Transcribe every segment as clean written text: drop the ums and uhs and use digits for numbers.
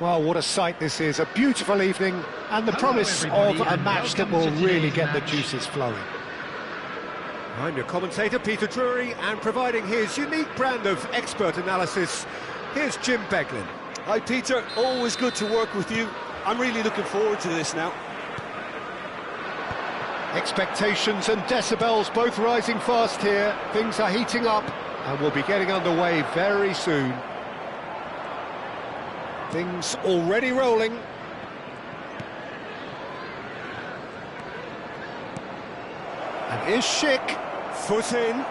Well, what a sight this is, a beautiful evening, and the promise of a match that will really get the juices flowing. I'm your commentator, Peter Drury, and providing his unique brand of expert analysis, here's Jim Beglin. Hi Peter, always good to work with you. I'm really looking forward to this now. Expectations and decibels both rising fast here. Things are heating up, and we'll be getting underway very soon. Things already rolling. And here's Schick. Foot in.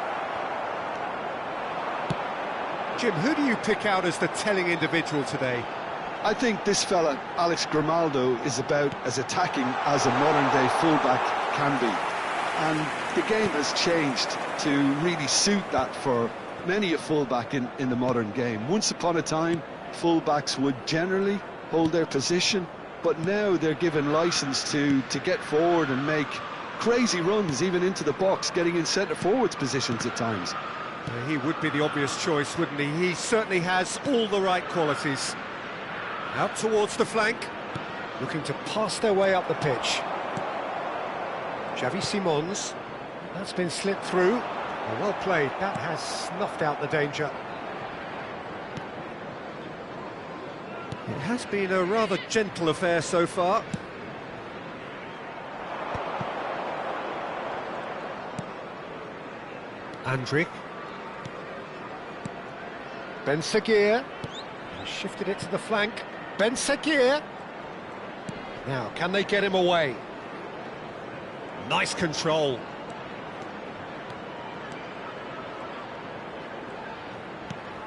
Jim, who do you pick out as the telling individual today? I think this fella, Alex Grimaldo, is about as attacking as a modern-day fullback can be. And the game has changed to really suit that for many a fullback in the modern game. Once upon a time, fullbacks would generally hold their position, but now they're given license to get forward and make crazy runs, even into the box, getting in centre-forwards positions at times. He would be the obvious choice, wouldn't he? He certainly has all the right qualities. Out towards the flank, looking to pass their way up the pitch. Xavi Simons, that's been slipped through. Well played, that has snuffed out the danger. It has been a rather gentle affair so far. Andrik. Ben Seguir. He shifted it to the flank. Ben Seguir. Now, can they get him away? Nice control.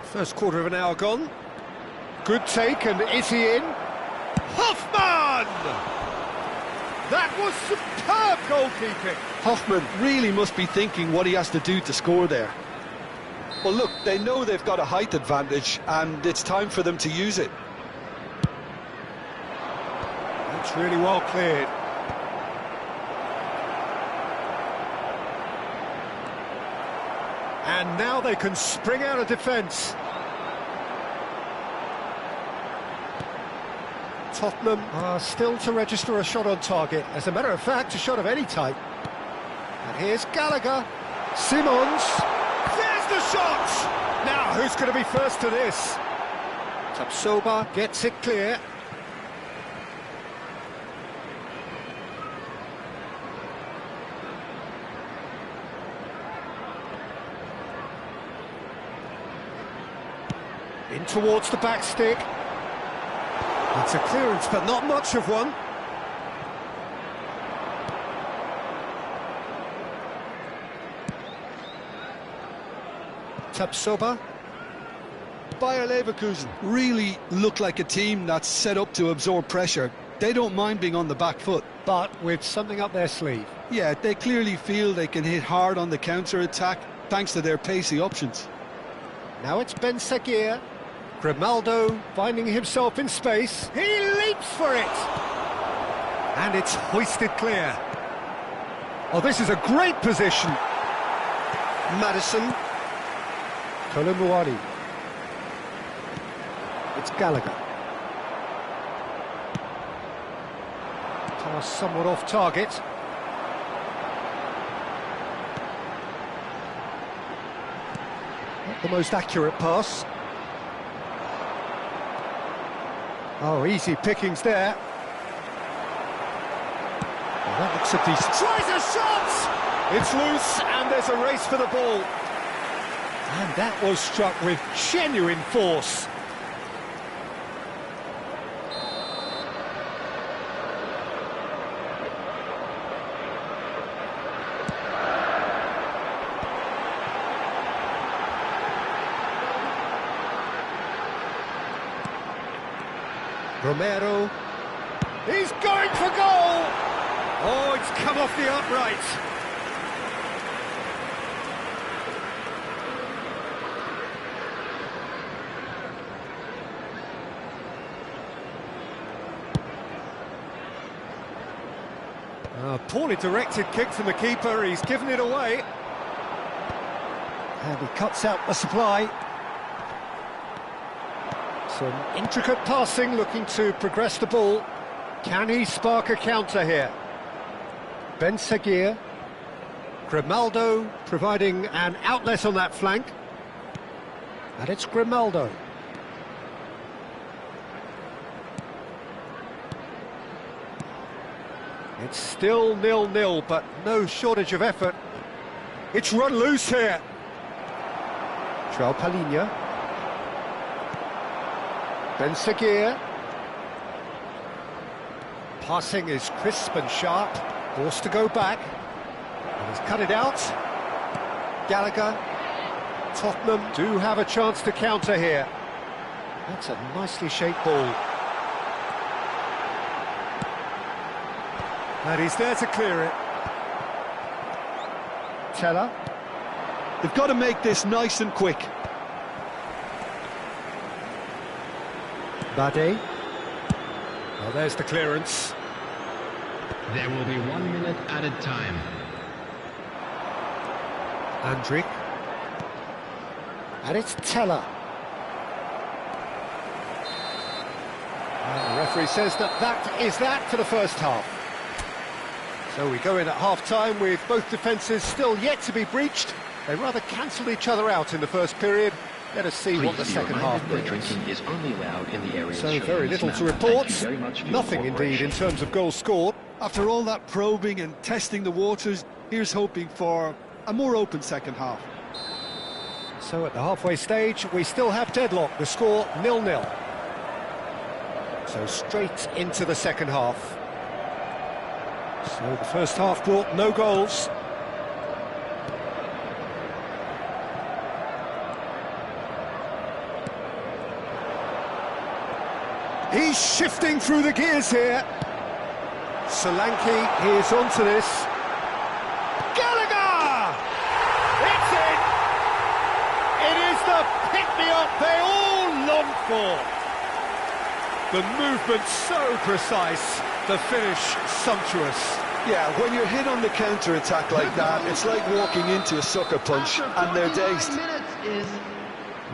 First quarter of an hour gone. Good take, and is he in? Hoffman! That was superb goalkeeping. Hoffman really must be thinking what he has to do to score there. Well, look, they know they've got a height advantage, and it's time for them to use it. That's really well cleared. And now they can spring out of defence. Tottenham are still to register a shot on target. As a matter of fact, a shot of any type. And here's Gallagher. Simons. There's the shot! Now, who's going to be first to this? Tapsoba gets it clear. In towards the back stick. It's a clearance, but not much of one. Tapsoba. Bayer Leverkusen really look like a team that's set up to absorb pressure. They don't mind being on the back foot. But with something up their sleeve. Yeah, they clearly feel they can hit hard on the counter-attack thanks to their pacey options. Now it's Ben Seguir. Grimaldo finding himself in space. He leaps for it! And it's hoisted clear. Oh, this is a great position. Madison. Kolomuani. It's Gallagher. Pass somewhat off target. Not the most accurate pass. Oh, easy pickings there. Well, that looks a decent... Tries a shot! It's loose, and there's a race for the ball. And that was struck with genuine force. Romero, he's going for goal! Oh, it's come off the upright. Poorly directed kick from the keeper, he's given it away. And he cuts out the supply. Some intricate passing, looking to progress the ball. Can he spark a counter here? Ben Seguir. Grimaldo providing an outlet on that flank. And it's Grimaldo. It's still 0-0, but no shortage of effort. It's run loose here. João Palhinha. Ben Seguir. Passing is crisp and sharp. Forced to go back. And he's cut it out. Gallagher. Tottenham do have a chance to counter here. That's a nicely shaped ball. And he's there to clear it. Teller. They've got to make this nice and quick. Bade. Well, there's the clearance. There will be 1 minute added time. Andrik. And it's Teller. And the referee says that is that for the first half. So we go in at half-time with both defences still yet to be breached. They rather cancelled each other out in the first period. Let us see what the second half brings. Drinking is only allowed in the areas So very little to report. Nothing indeed in terms of goals scored. After all that probing and testing the waters, here's hoping for a more open second half. So at the halfway stage, we still have deadlock. The score 0-0. So straight into the second half. So the first half brought no goals. He's shifting through the gears here. Solanke is onto this. Gallagher! It's in! It is the pick-me-up they all long for. The movement so precise, the finish sumptuous. Yeah, when you're hit on the counter-attack like that, it's like walking into a sucker punch and they're dazed.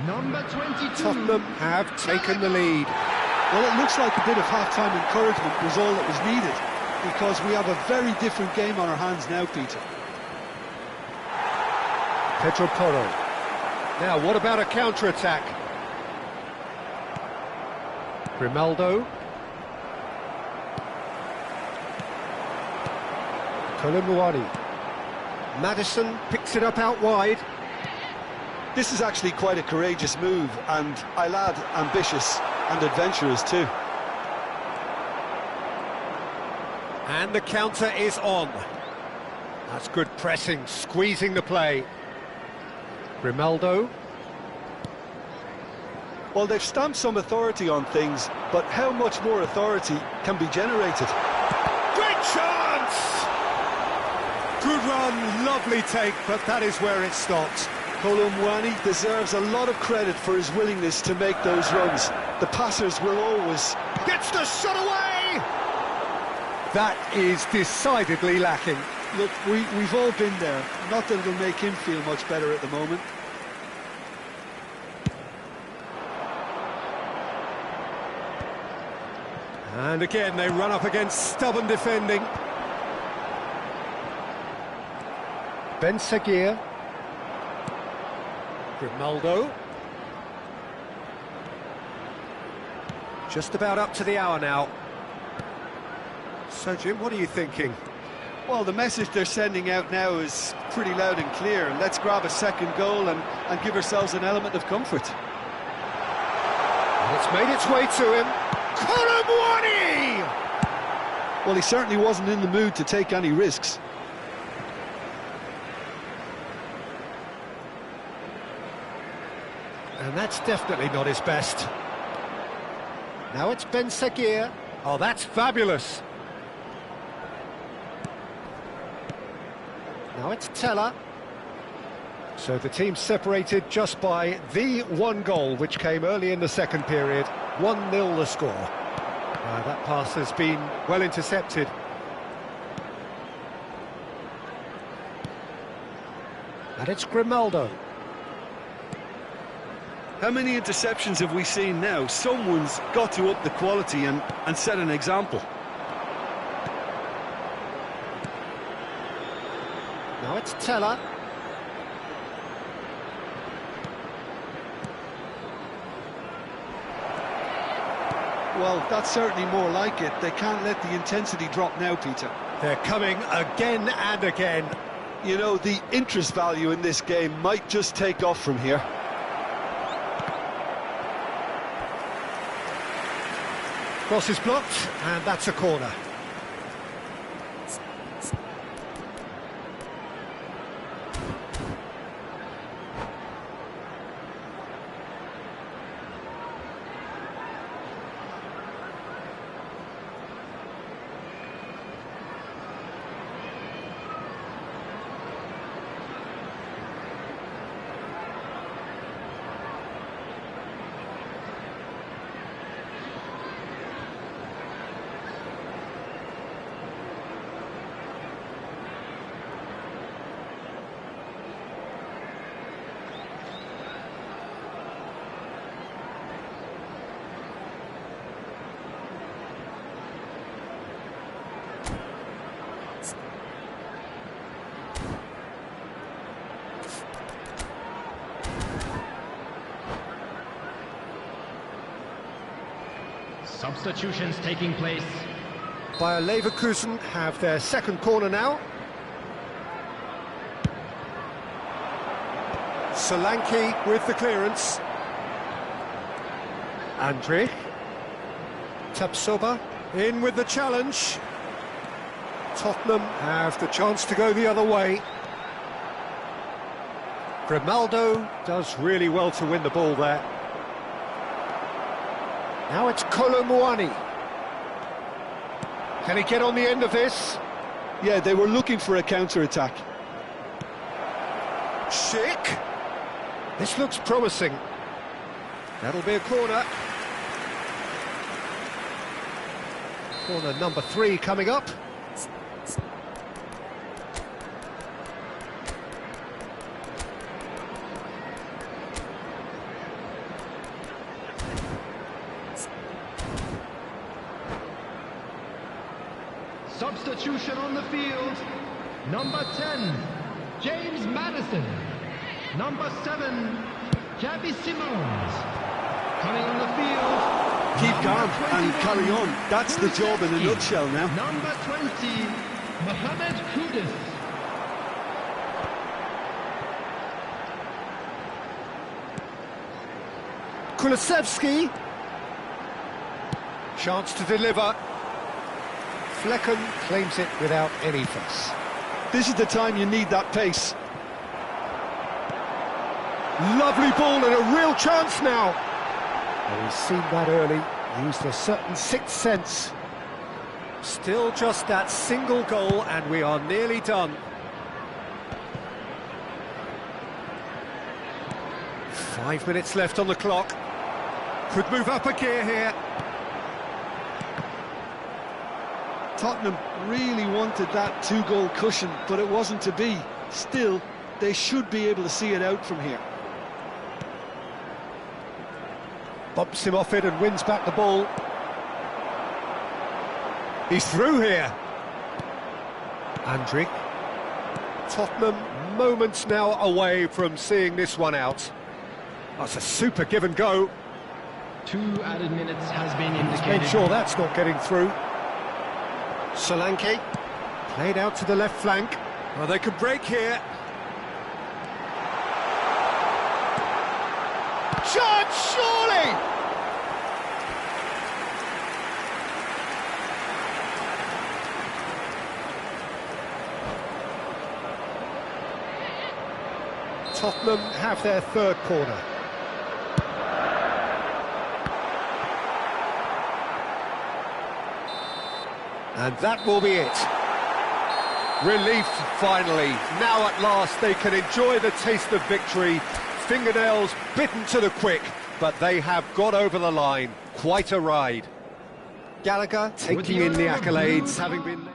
Number 22. Tottenham have taken the lead. Well, it looks like a bit of half-time encouragement was all that was needed, because we have a very different game on our hands now, Peter. Pedro Porro. Now, what about a counter-attack? Grimaldo. Kolumuani. Maddison picks it up out wide. This is actually quite a courageous move, and I'll add ambitious and adventurous too. And the counter is on. That's good pressing, squeezing the play. Grimaldo. Well, they've stamped some authority on things, but how much more authority can be generated? Great chance! Good run, lovely take, but that is where it stopped. Kolumuani deserves a lot of credit for his willingness to make those runs. The passers will always... Gets the shot away! That is decidedly lacking. Look, we've all been there. Not that it'll make him feel much better at the moment. And again, they run up against stubborn defending. Ben Seguir. Grimaldo. Just about up to the hour now. So, Jim, what are you thinking? Well, the message they're sending out now is pretty loud and clear. Let's grab a second goal and give ourselves an element of comfort. And it's made its way to him. Kolumuani! Well, he certainly wasn't in the mood to take any risks. And that's definitely not his best. Now it's Ben Seguir. Oh, that's fabulous. Now it's Teller. So the team separated just by the one goal, which came early in the second period. 1-0 the score. That pass has been well intercepted. And it's Grimaldo. How many interceptions have we seen now? Someone's got to up the quality and set an example. Now it's Teller. Well, that's certainly more like it. They can't let the intensity drop now, Peter. They're coming again and again. You know, the interest value in this game might just take off from here. Cross is blocked, and that's a corner. Substitutions taking place. Bayer Leverkusen have their second corner now. Solanke with the clearance. Andrich. Tapsoba in with the challenge. Tottenham have the chance to go the other way. Grimaldo does really well to win the ball there. Now it's Kolomuani. Can he get on the end of this? Yeah, they were looking for a counter-attack. Schick. This looks promising. That'll be a corner. Corner number 3 coming up. Substitution on the field. Number 10, James Maddison. Number 7, Javi Simons. Coming on the field. Keep calm and carry on. That's the job in a nutshell now. Number 20, Mohamed Kudus. Kulusevski. Chance to deliver. Flecken claims it without any fuss. This is the time you need that pace. Lovely ball and a real chance now. Well, he's seen that early, used a certain sixth sense. Still just that single goal and we are nearly done. 5 minutes left on the clock. Could move up a gear here. Tottenham really wanted that 2-goal cushion, but it wasn't to be. Still, they should be able to see it out from here. Bumps him off it and wins back the ball. He's through here. Andrich. Tottenham moments now away from seeing this one out. That's a super give and go. 2 added minutes has been He's indicated. made sure that's not getting through. Solanke, played out to the left flank. Well, they could break here. Chance, surely! Tottenham have their third corner. And that will be it. Relief, finally. Now at last they can enjoy the taste of victory. Fingernails bitten to the quick, but they have got over the line. Quite a ride. Gallagher taking in the accolades, having been...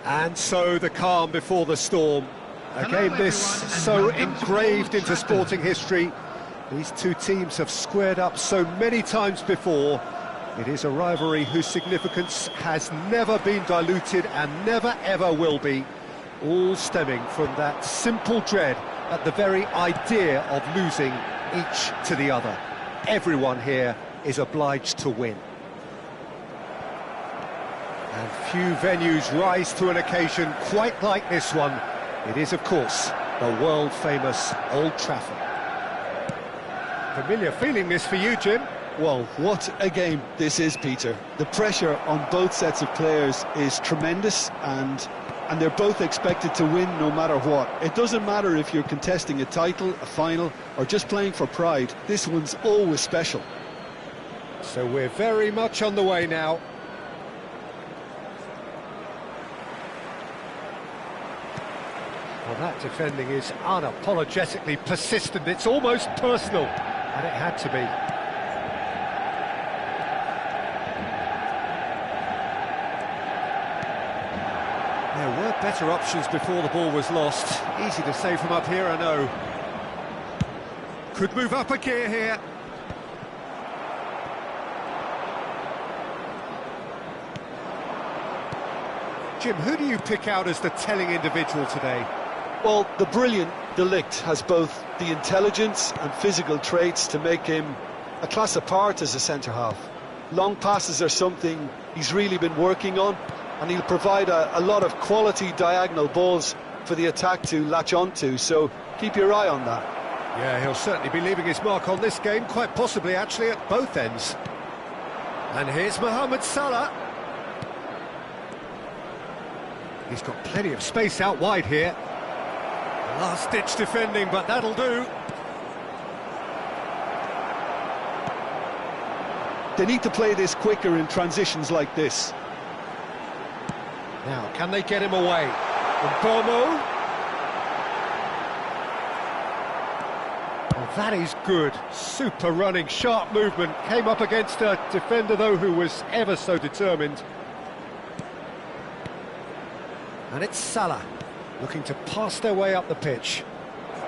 And so the calm before the storm. A Hello, game this everyone, and so welcome to engraved Old into Trafford. sporting history. These two teams have squared up so many times before. It is a rivalry whose significance has never been diluted and never ever will be. All stemming from that simple dread at the very idea of losing each to the other. Everyone here is obliged to win. And few venues rise to an occasion quite like this one. It is, of course, the world-famous Old Trafford. Familiar feeling this for you, Jim? Well, what a game this is, Peter. The pressure on both sets of players is tremendous, and they're both expected to win no matter what. It doesn't matter if you're contesting a title, a final, or just playing for pride. This one's always special. So we're very much on the way now. Well, that defending is unapologetically persistent. It's almost personal, and it had to be. There were better options before the ball was lost. Easy to say from up here, I know. Could move up a gear here. Jim, who do you pick out as the telling individual today? Well, the brilliant De Ligt has both the intelligence and physical traits to make him a class apart as a centre-half. Long passes are something he's really been working on, and he'll provide a lot of quality diagonal balls for the attack to latch onto, so keep your eye on that. Yeah, he'll certainly be leaving his mark on this game, quite possibly actually at both ends. And here's Mohamed Salah. He's got plenty of space out wide here. Last-ditch defending, but that'll do. They need to play this quicker in transitions like this. Now, can they get him away? Bomo. Well, that is good. Super running, sharp movement. Came up against a defender, though, who was ever so determined. And it's Salah, looking to pass their way up the pitch.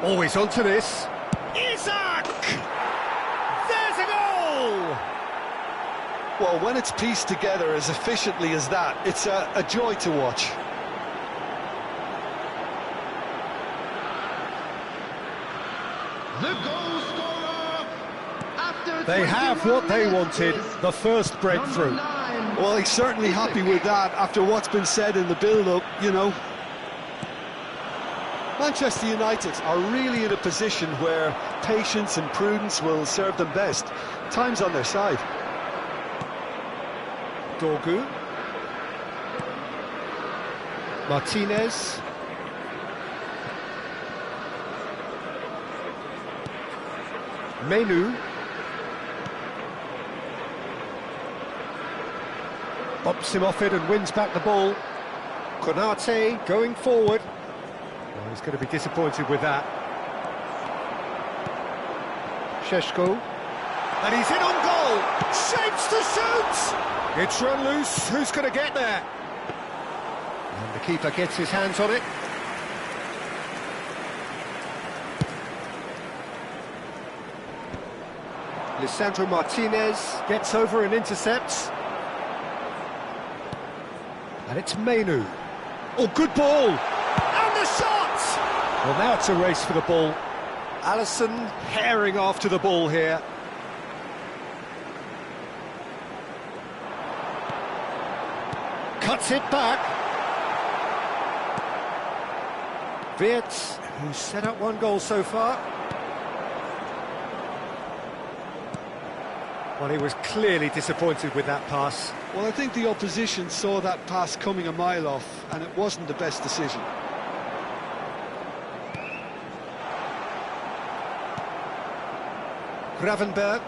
Always onto this. Isaac! There's a goal! Well, when it's pieced together as efficiently as that, it's a joy to watch. The goal scorer after They have 21 what they minutes wanted, is the first number breakthrough. 9. Well, he's certainly happy with that after what's been said in the build-up, you know. Manchester United are really in a position where patience and prudence will serve them best. Time's on their side. Dorgu. Martinez. Menu. Bops him off it and wins back the ball. Konate going forward. Well, he's going to be disappointed with that. Sheshko. And he's in on goal! Shapes to shoot! It's run loose, who's going to get there? And the keeper gets his hands on it. Lisandro Martinez gets over and intercepts. And it's Menu. Oh, good ball! And the shot! Well, now it's a race for the ball. Alisson herring after the ball here. Cuts it back. Wirtz, who's set up one goal so far. Well, he was clearly disappointed with that pass. Well, I think the opposition saw that pass coming a mile off, and it wasn't the best decision. Gravenberg.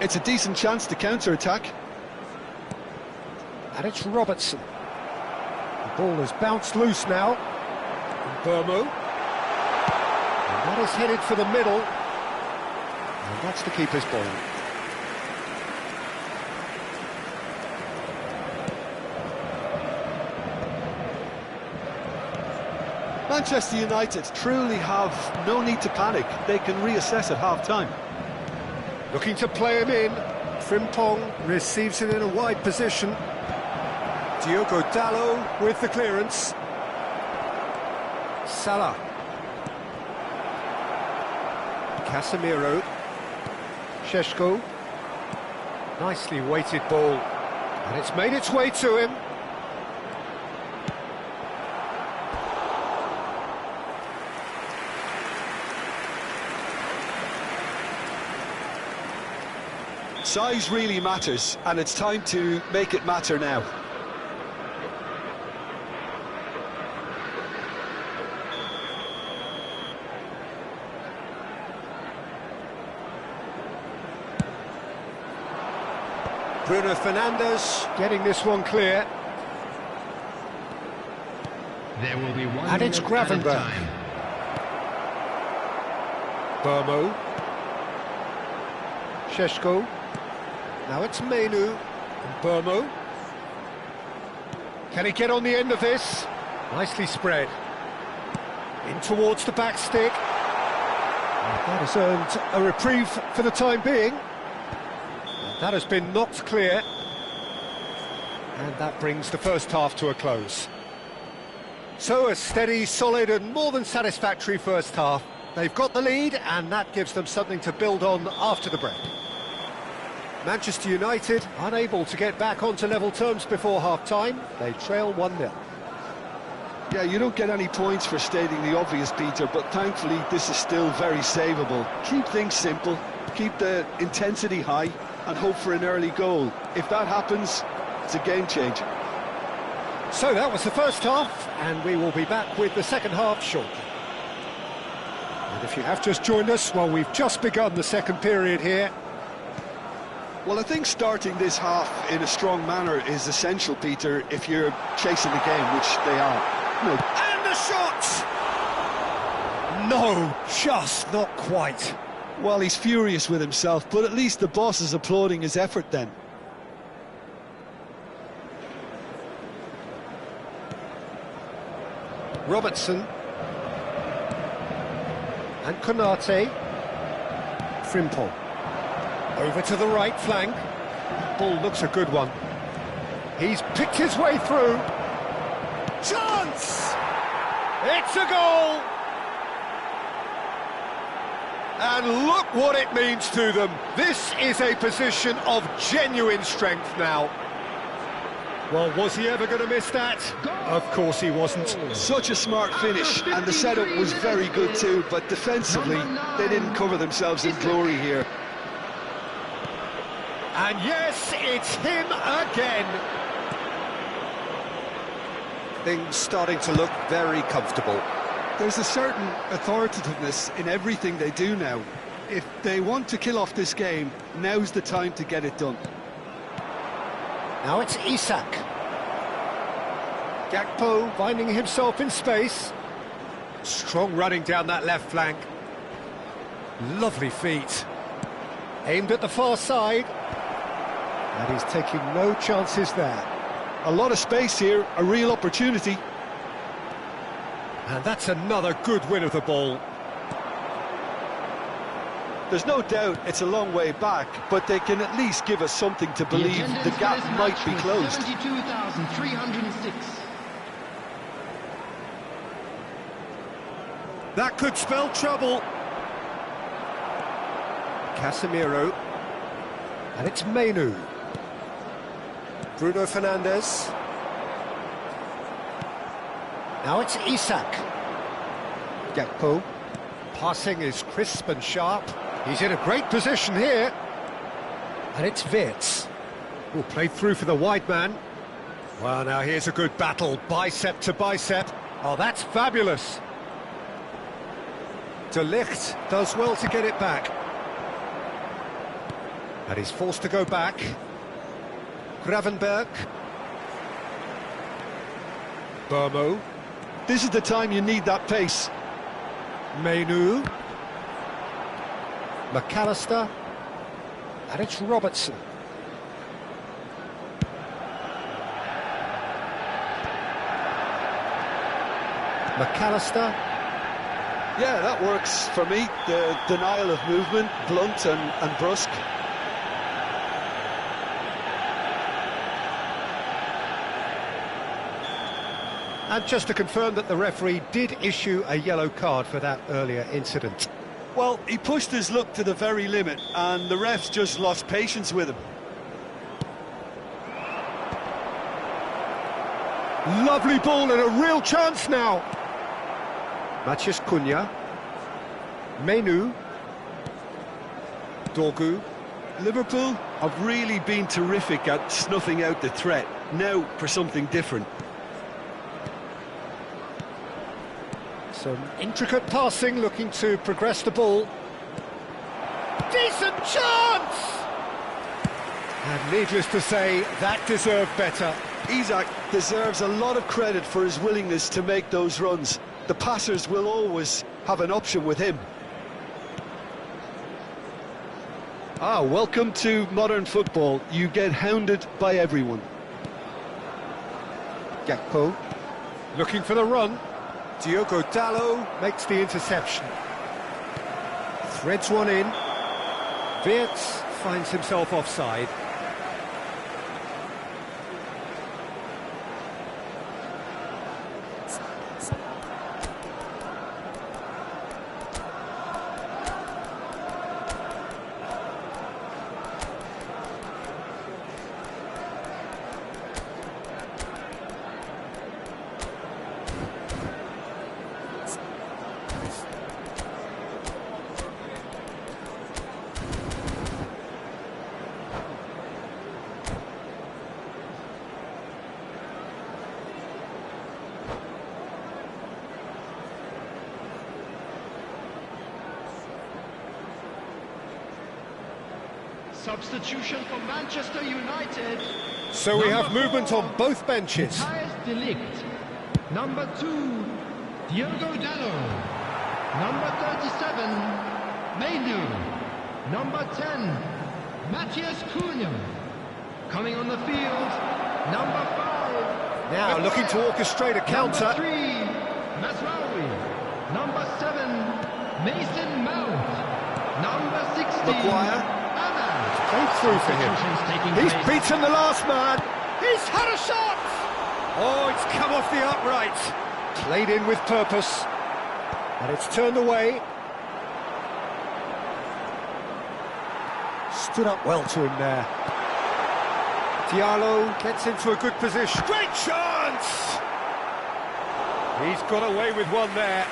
It's a decent chance to counter-attack. And it's Robertson. The ball has bounced loose now. Burmo. And that is headed for the middle. And that's the keeper's ball. Manchester United truly have no need to panic. They can reassess at half-time. Looking to play him in. Frimpong receives it in a wide position. Diogo Dalot with the clearance. Salah. Casemiro. Šeško. Nicely weighted ball. And it's made its way to him. Size really matters, and it's time to make it matter now. Bruno Fernandes getting this one clear. There will be 1 And it's minute added Gravenberch. time. Burmo. Šeško. Now it's Menu. And Burmo. Can he get on the end of this? Nicely spread. In towards the back stick. That has earned a reprieve for the time being. That has been knocked clear. And that brings the first half to a close. So a steady, solid and more than satisfactory first half. They've got the lead and that gives them something to build on after the break. Manchester United unable to get back onto level terms before half-time. They trail 1-0. Yeah, you don't get any points for stating the obvious, Peter, but thankfully this is still very savable. Keep things simple, keep the intensity high, and hope for an early goal. If that happens, it's a game changer. So that was the first half, and we will be back with the second half shortly. And if you have just joined us, well, we've just begun the second period here. Well, I think starting this half in a strong manner is essential, Peter, if you're chasing the game, which they are. No. And the shot! No, just not quite. Well, he's furious with himself, but at least the boss is applauding his effort then. Robertson. And Konate. Frimpong. Over to the right flank. Ball looks a good one. He's picked his way through. Chance! It's a goal! And look what it means to them. This is a position of genuine strength now. Well, was he ever going to miss that? Of course he wasn't. Such a smart finish, and the setup was very good too, but defensively, they didn't cover themselves in glory here. And yes, it's him again. Things starting to look very comfortable. There's a certain authoritativeness in everything they do now. If they want to kill off this game, now's the time to get it done. Now it's Isak. Gakpo finding himself in space. Strong running down that left flank. Lovely feet. Aimed at the far side. And he's taking no chances there. A lot of space here, a real opportunity. And that's another good win of the ball. There's no doubt it's a long way back, but they can at least give us something to believe the gap might be closed. 72,306. That could spell trouble. Casemiro. And it's Menu. Bruno Fernandes. Now it's Isak. Gakpo. Passing is crisp and sharp. He's in a great position here. And it's Wirtz, who played through for the wide man. Well, now here's a good battle, bicep to bicep. Oh, that's fabulous. De Ligt does well to get it back. And he's forced to go back. Gravenberch. Burmo. This is the time you need that pace. Menu. McAllister. And it's Robertson. McAllister. Yeah, that works for me. The denial of movement, blunt and brusque. And just to confirm that the referee did issue a yellow card for that earlier incident. Well, he pushed his luck to the very limit, and the refs just lost patience with him. Lovely ball and a real chance now. Matheus Cunha. Menu. Dorgu. Liverpool have really been terrific at snuffing out the threat. Now for something different. Some intricate passing, looking to progress the ball. Decent chance! And needless to say, that deserved better. Isak deserves a lot of credit for his willingness to make those runs. The passers will always have an option with him. Welcome to modern football. You get hounded by everyone. Gakpo looking for the run. Diogo Dalot makes the interception. Threads one in. Wirtz finds himself offside. Substitution for Manchester United. So we have Number movement 4, on both benches. Matthijs de Ligt. Number 2, Diogo Dalot. Number 37, Menu. Number 10, Matheus Cunha. Coming on the field, number 5. Now looking to orchestrate a counter. Number 3, Mazraoui. Number 7, Mason Mount. Number 16, Maguire. Anna. Played through for him. He's beaten the last man. He's had a shot. Oh, it's come off the upright. Played in with purpose. And it's turned away. Stood up well to him there. Diallo gets into a good position. Great chance! He's got away with one there.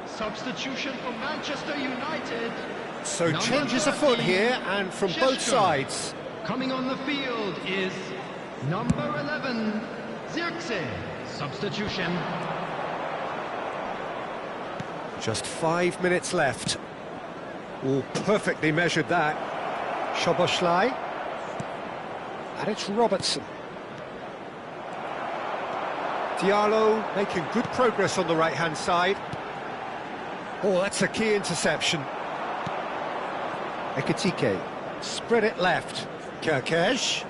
Substitution for Manchester United. So Number changes 30, afoot here, and from both Šeško. sides. Coming on the field is number 11, Zirkzee. Substitution. Just 5 minutes left. All perfectly measured that. Szoboszlai. And it's Robertson. Diallo making good progress on the right-hand side. Oh, that's a key interception. Ekitike. Spread it left. Kerkesh.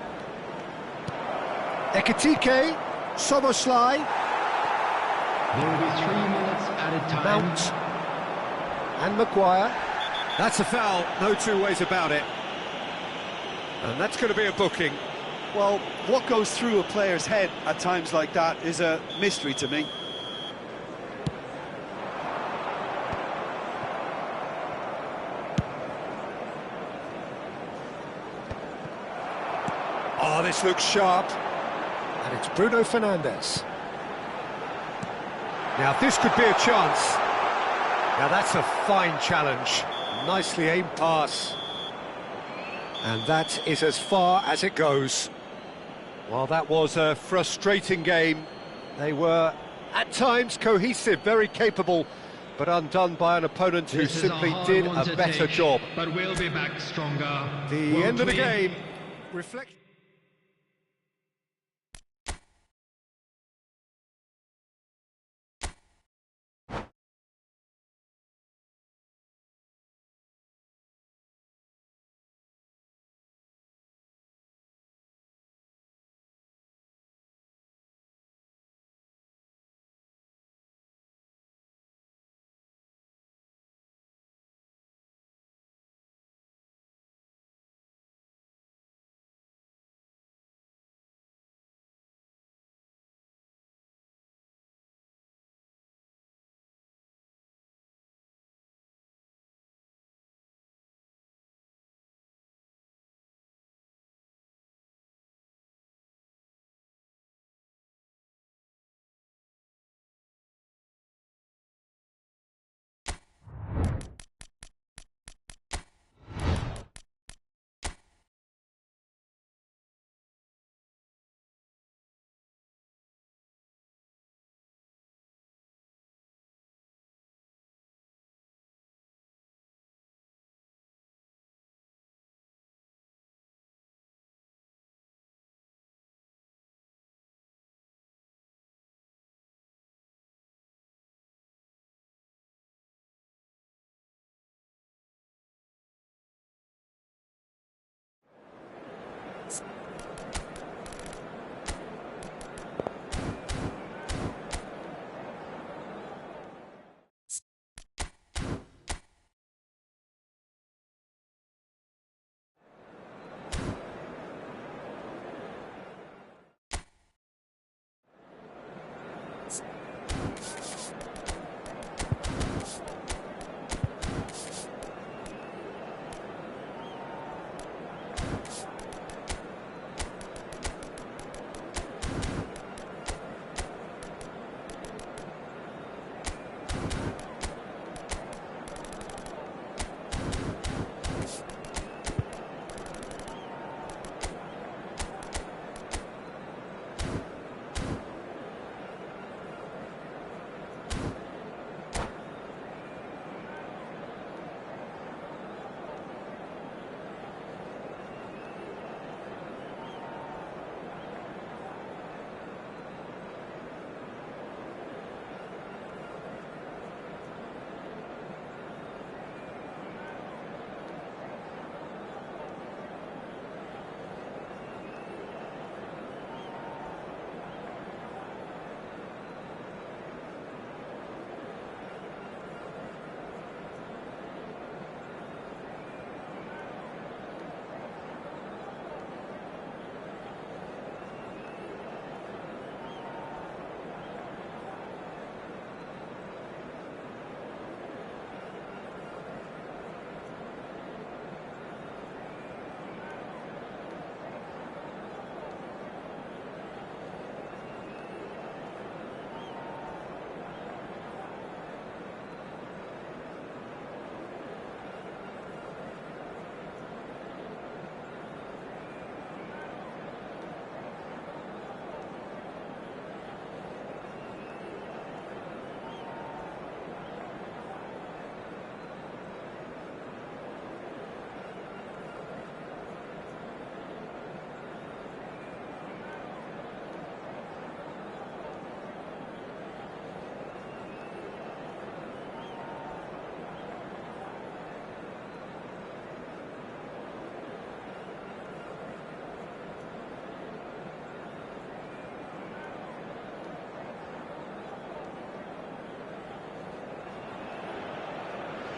Ekitike. Szoboszlai. There will be 3 minutes added time. Mount. And Maguire. That's a foul, no two ways about it. And that's going to be a booking. Well, what goes through a player's head at times like that is a mystery to me. Oh, this looks sharp. And it's Bruno Fernandes. Now, this could be a chance. Now, that's a fine challenge. Nicely aimed pass. And that is as far as it goes. Well, that was a frustrating game. They were, at times, cohesive, very capable, but undone by an opponent who simply did a better job. But we'll be back stronger. The end of the game reflects...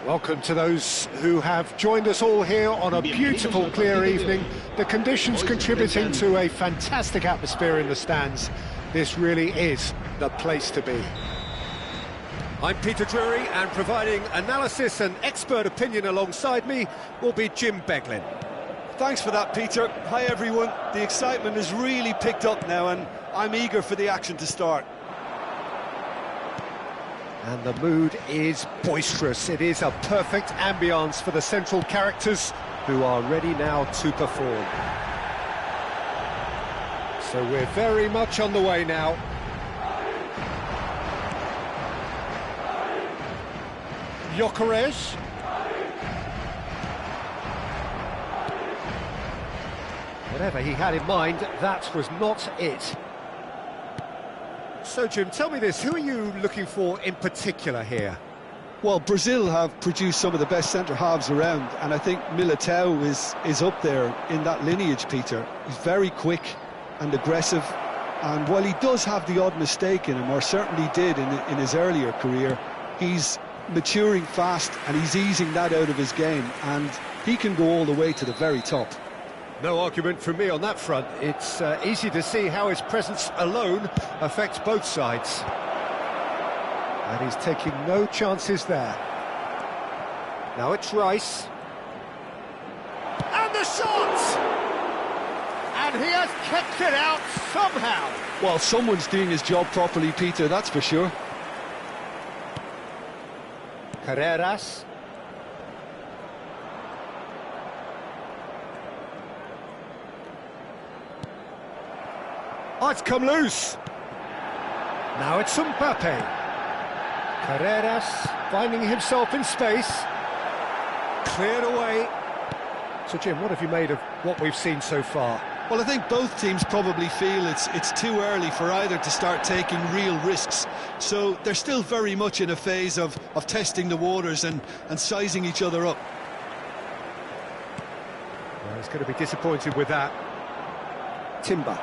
Welcome to those who have joined us all here on a beautiful, clear evening. The conditions contributing to a fantastic atmosphere in the stands. This really is the place to be. I'm Peter Drury, and providing analysis and expert opinion alongside me will be Jim Beglin. Thanks for that, Peter. Hi, everyone. The excitement has really picked up now, and I'm eager for the action to start. And the mood is boisterous. It is a perfect ambience for the central characters. who are ready now to perform. So we're very much on the way now. Gyökeres. Whatever he had in mind, that was not it. So, Jim, tell me this, who are you looking for in particular here? Well, Brazil have produced some of the best centre-halves around, and I think Militao is up there in that lineage, Peter. He's very quick and aggressive, and while he does have the odd mistake in him, or certainly did in his earlier career, he's maturing fast and he's easing that out of his game, and he can go all the way to the very top. No argument from me on that front. It's easy to see how his presence alone affects both sides. And he's taking no chances there. Now it's Rice. And the shot! And he has kept it out somehow. Well, someone's doing his job properly, Peter, that's for sure. Carreras. Oh, it's come loose. Now it's Mbappe. Carreras finding himself in space. Cleared away. So, Jim, what have you made of what we've seen so far? Well, I think both teams probably feel it's too early for either to start taking real risks. So they're still very much in a phase of testing the waters and sizing each other up. Well, he's going to be disappointed with that. Timber.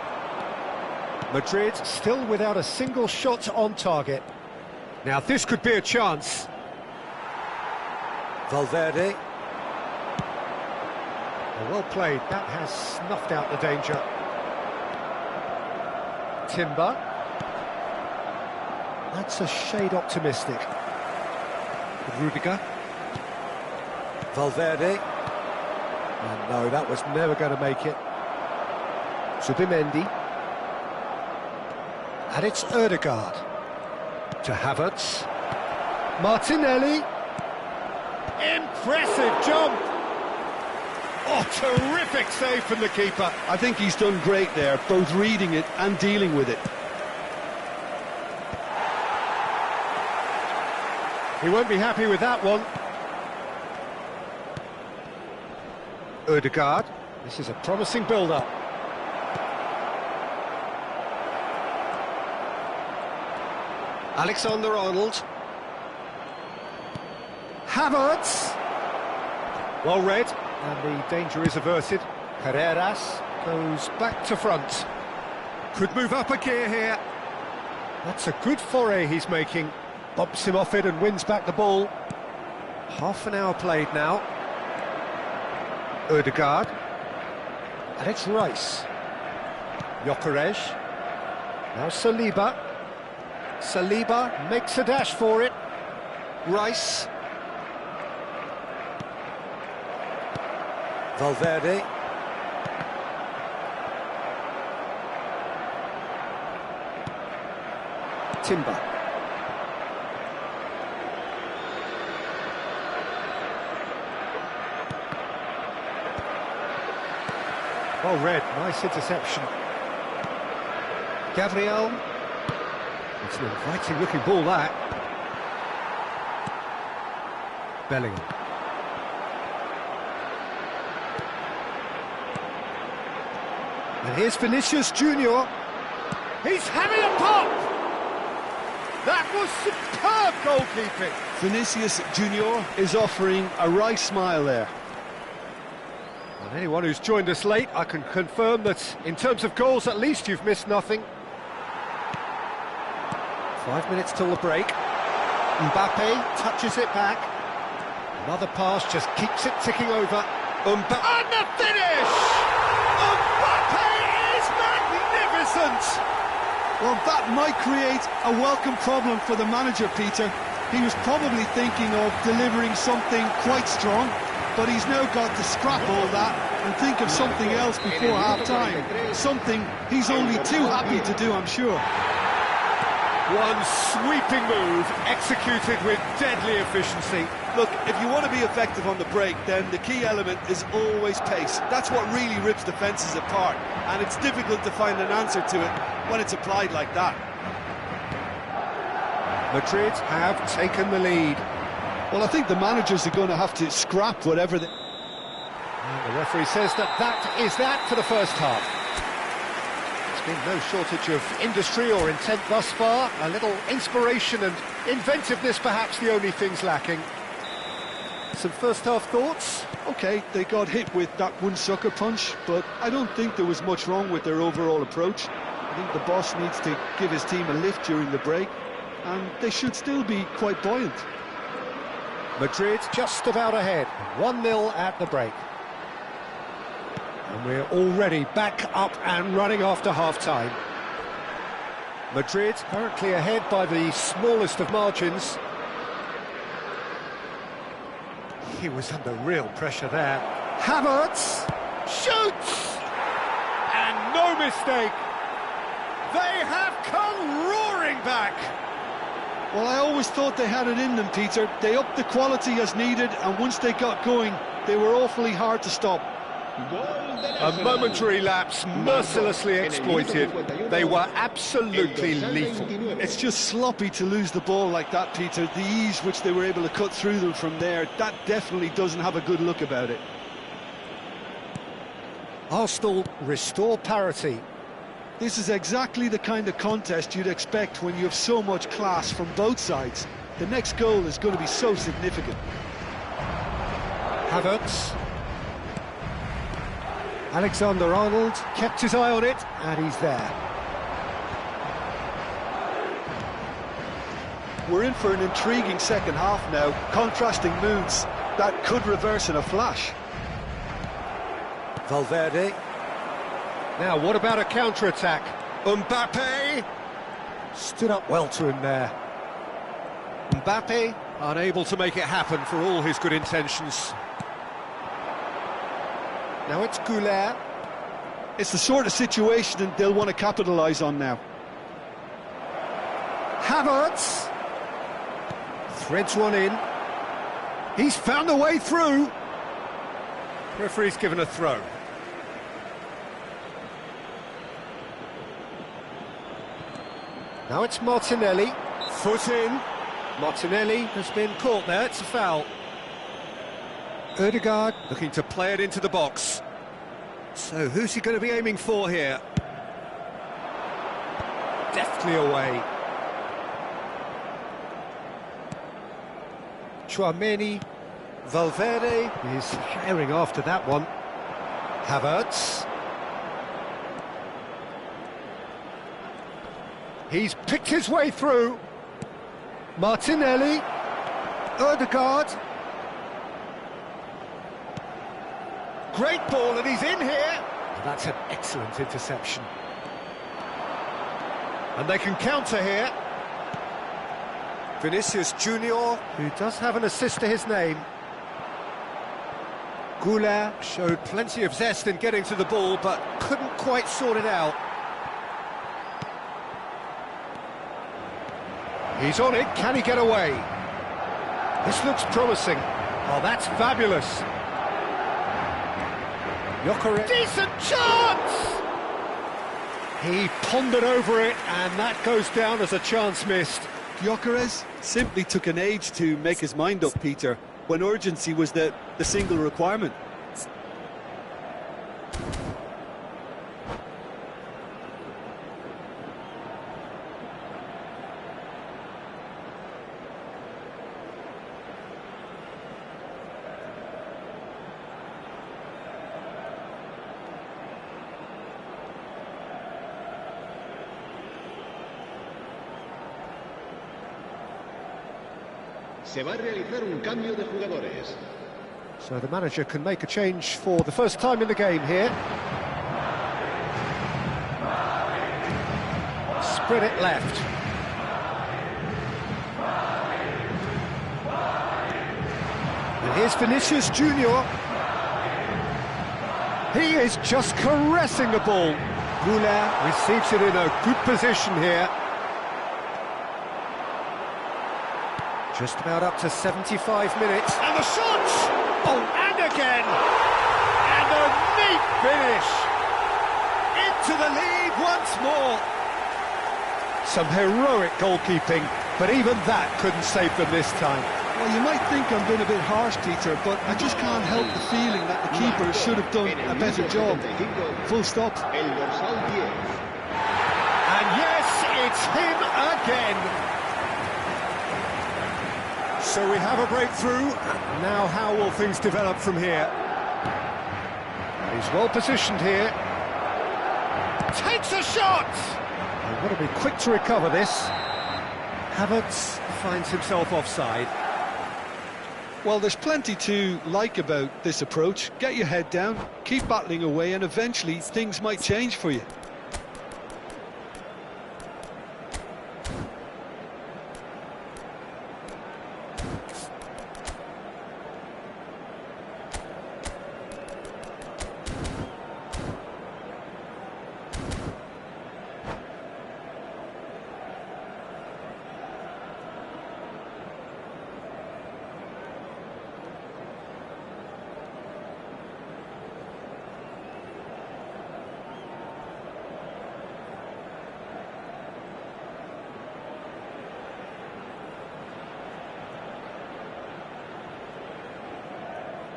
Madrid still without a single shot on target. Now this could be a chance. Valverde. Well played, that has snuffed out the danger. Timber. That's a shade optimistic. Rudiger. Valverde. And no, that was never going to make it. Zubimendi. And it's Ødegaard. To Havertz. Martinelli. Impressive jump. Oh, terrific save from the keeper. I think he's done great there, both reading it and dealing with it. He won't be happy with that one. Ødegaard. This is a promising build-up. Alexander-Arnold. Havertz. Well read, and the danger is averted. Carreras goes back to front. Could move up a gear here. That's a good foray he's making. Bumps him off it and wins back the ball. Half an hour played now. Ødegaard. And it's Rice. Gyökeres. Now Saliba. Saliba makes a dash for it. Rice. Valverde. Timber. Well read, nice interception. Gabriel. It's an inviting looking ball, that. Bellingham. And here's Vinicius Junior. He's having a pop! That was superb goalkeeping. Vinicius Junior is offering a right smile there. And anyone who's joined us late, I can confirm that in terms of goals, at least you've missed nothing. 5 minutes till the break. Mbappe touches it back. Another pass just keeps it ticking over. And the finish! Mbappe is magnificent! Well, that might create a welcome problem for the manager, Peter. He was probably thinking of delivering something quite strong, but he's now got to scrap all that and think of something else before half-time. Something he's only too happy to do, I'm sure. One sweeping move, executed with deadly efficiency. Look, if you want to be effective on the break, then the key element is always pace. That's what really rips defences apart, and it's difficult to find an answer to it when it's applied like that. Madrid have taken the lead. Well, I think the managers are going to have to scrap whatever they... And the referee says that is that for the first half. There's been no shortage of industry or intent thus far. A little inspiration and inventiveness, perhaps the only things lacking. Some first-half thoughts? OK, they got hit with that one sucker punch, but I don't think there was much wrong with their overall approach. I think the boss needs to give his team a lift during the break, and they should still be quite buoyant. Madrid just about ahead, 1-0 at the break. And we're already back up and running after half-time. Madrid currently ahead by the smallest of margins. He was under real pressure there. Havertz shoots! And no mistake! They have come roaring back! Well, I always thought they had it in them, Peter. They upped the quality as needed, and once they got going, they were awfully hard to stop. A momentary lapse, mercilessly exploited. They were absolutely lethal. It's just sloppy to lose the ball like that, Peter. The ease which they were able to cut through them from there, that definitely doesn't have a good look about it. Arsenal restore parity. This is exactly the kind of contest you'd expect when you have so much class from both sides. The next goal is going to be so significant. Havertz. Alexander-Arnold kept his eye on it, and he's there. We're in for an intriguing second half now, contrasting moods that could reverse in a flash. Valverde. Now, what about a counter-attack? Mbappe stood up well to him there. Mbappe unable to make it happen for all his good intentions. Now it's Goulet. It's the sort of situation that they'll want to capitalise on now. Havertz threads one in. He's found a way through. Referee's given a throw. Now it's Martinelli. Foot in. Martinelli has been caught there. It's a foul. Ødegaard looking to play it into the box. So who's he going to be aiming for here? Deftly away. Tchouaméni. Valverde is herring after that one. Havertz. He's picked his way through. Martinelli. Ødegaard. Great ball, and he's in here. That's an excellent interception. And they can counter here. Vinicius Junior, who does have an assist to his name. Goulet showed plenty of zest in getting to the ball, but couldn't quite sort it out. He's on it, can he get away? This looks promising. Oh, that's fabulous. Decent chance! He pondered over it, and that goes down as a chance missed. Gyökeres simply took an age to make his mind up, Peter, when urgency was the single requirement. Se va a realizar un cambio de jugadores. So the manager can make a change for the first time in the game here. Spread it left. And here's Vinicius Junior. He is just caressing the ball. Goulet receives it in a good position here. Just about up to 75 minutes. And the shot! Oh, and again! And a neat finish! Into the lead once more. Some heroic goalkeeping, but even that couldn't save them this time. Well, you might think I'm being a bit harsh, Peter, but I just can't help the feeling that the keeper should have done a better job. Full stop. El dorsal 10. And yes, it's him again. So we have a breakthrough. Now how will things develop from here? He's well positioned here. Takes a shot! They've got to be quick to recover this. Havertz finds himself offside. Well, there's plenty to like about this approach. Get your head down, keep battling away, and eventually things might change for you.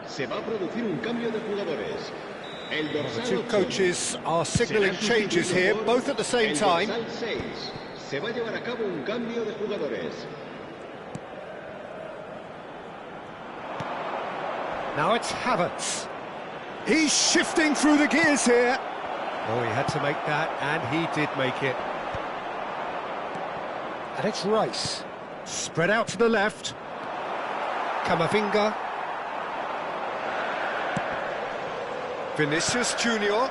Se va a producir un cambio de jugadores. El The dorsal two 8 coaches are signalling será changes here, sustituido por both at the same el time. dorsal 6. Se va a llevar a cabo un cambio de jugadores. Now it's Havertz. He's shifting through the gears here. Oh, he had to make that, and he did make it. And it's Rice. Spread out to the left. Camavinga. Vinicius Junior.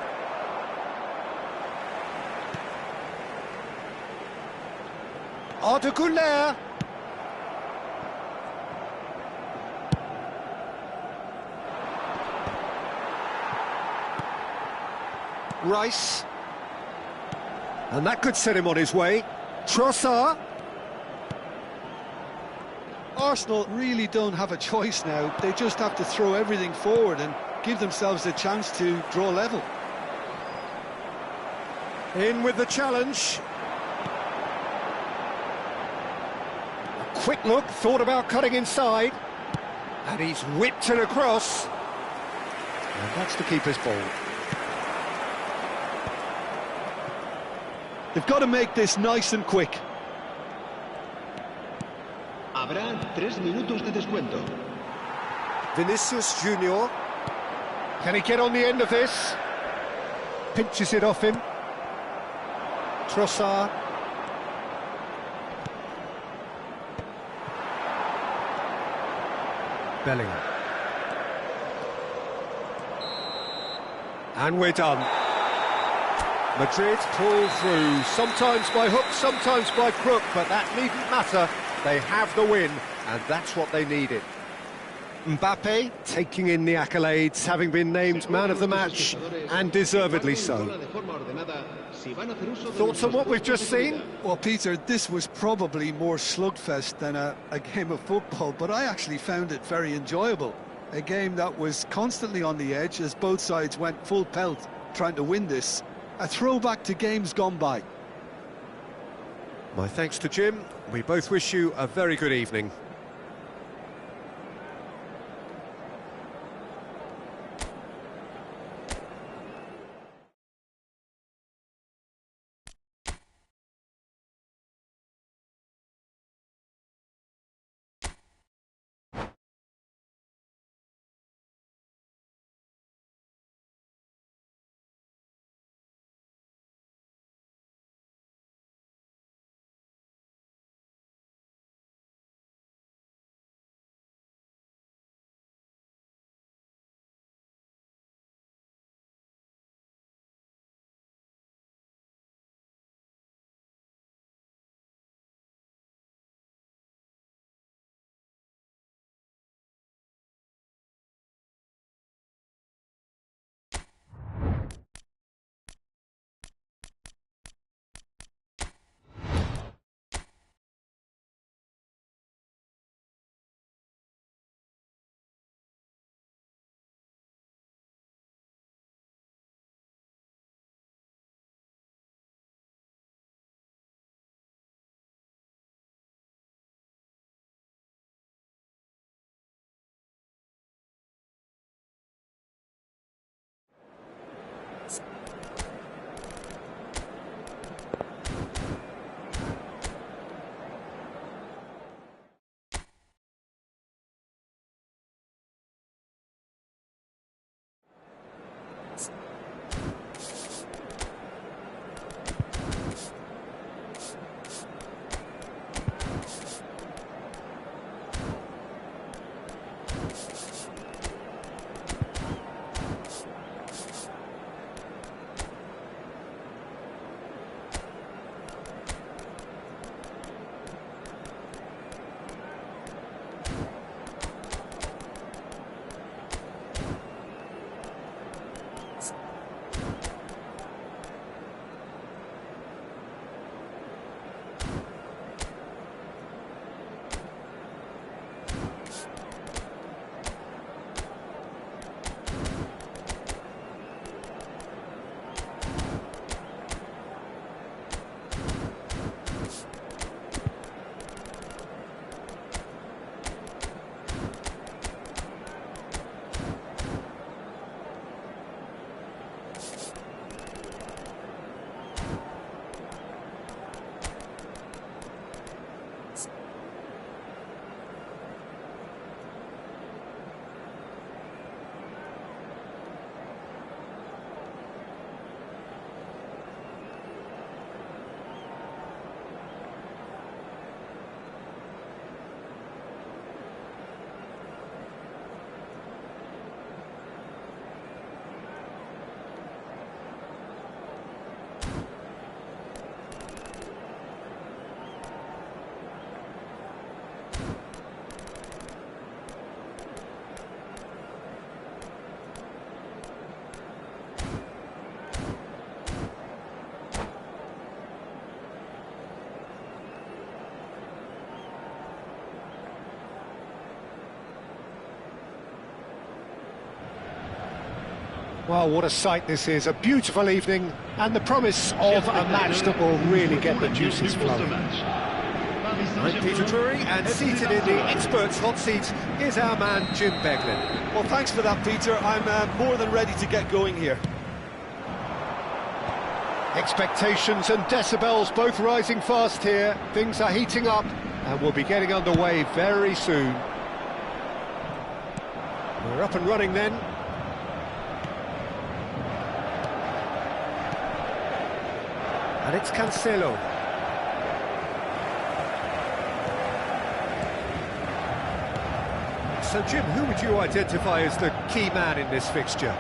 Arda Güler. Rice. And that could set him on his way. Trossard. Arsenal really don't have a choice now. They just have to throw everything forward and give themselves a chance to draw level. In with the challenge. A quick look, thought about cutting inside. And he's whipped it across. And that's the keeper's ball. They've got to make this nice and quick. Habrá 3 minutos de descuento. Vinicius Junior. Can he get on the end of this? Pinches it off him. Trossard. Bellingham. And we're done. Madrid pull through, sometimes by hook, sometimes by crook, but that needn't matter. They have the win, and that's what they needed. Mbappe taking in the accolades, having been named man of the match, and deservedly so. Thoughts on what we've just seen? Well, Peter, this was probably more slugfest than a game of football, but I actually found it very enjoyable. A game that was constantly on the edge as both sides went full pelt trying to win this. A throwback to games gone by. My thanks to Jim. We both wish you a very good evening. Well, what a sight this is, a beautiful evening, and the promise of a match that will really get the juices flowing. I'm Peter Drury, and seated in the experts' hot seat is our man Jim Beglin. Well, thanks for that, Peter. I'm more than ready to get going here. Expectations and decibels both rising fast here. Things are heating up, and we'll be getting underway very soon. We're up and running then. And it's Cancelo. So, Jim, who would you identify as the key man in this fixture?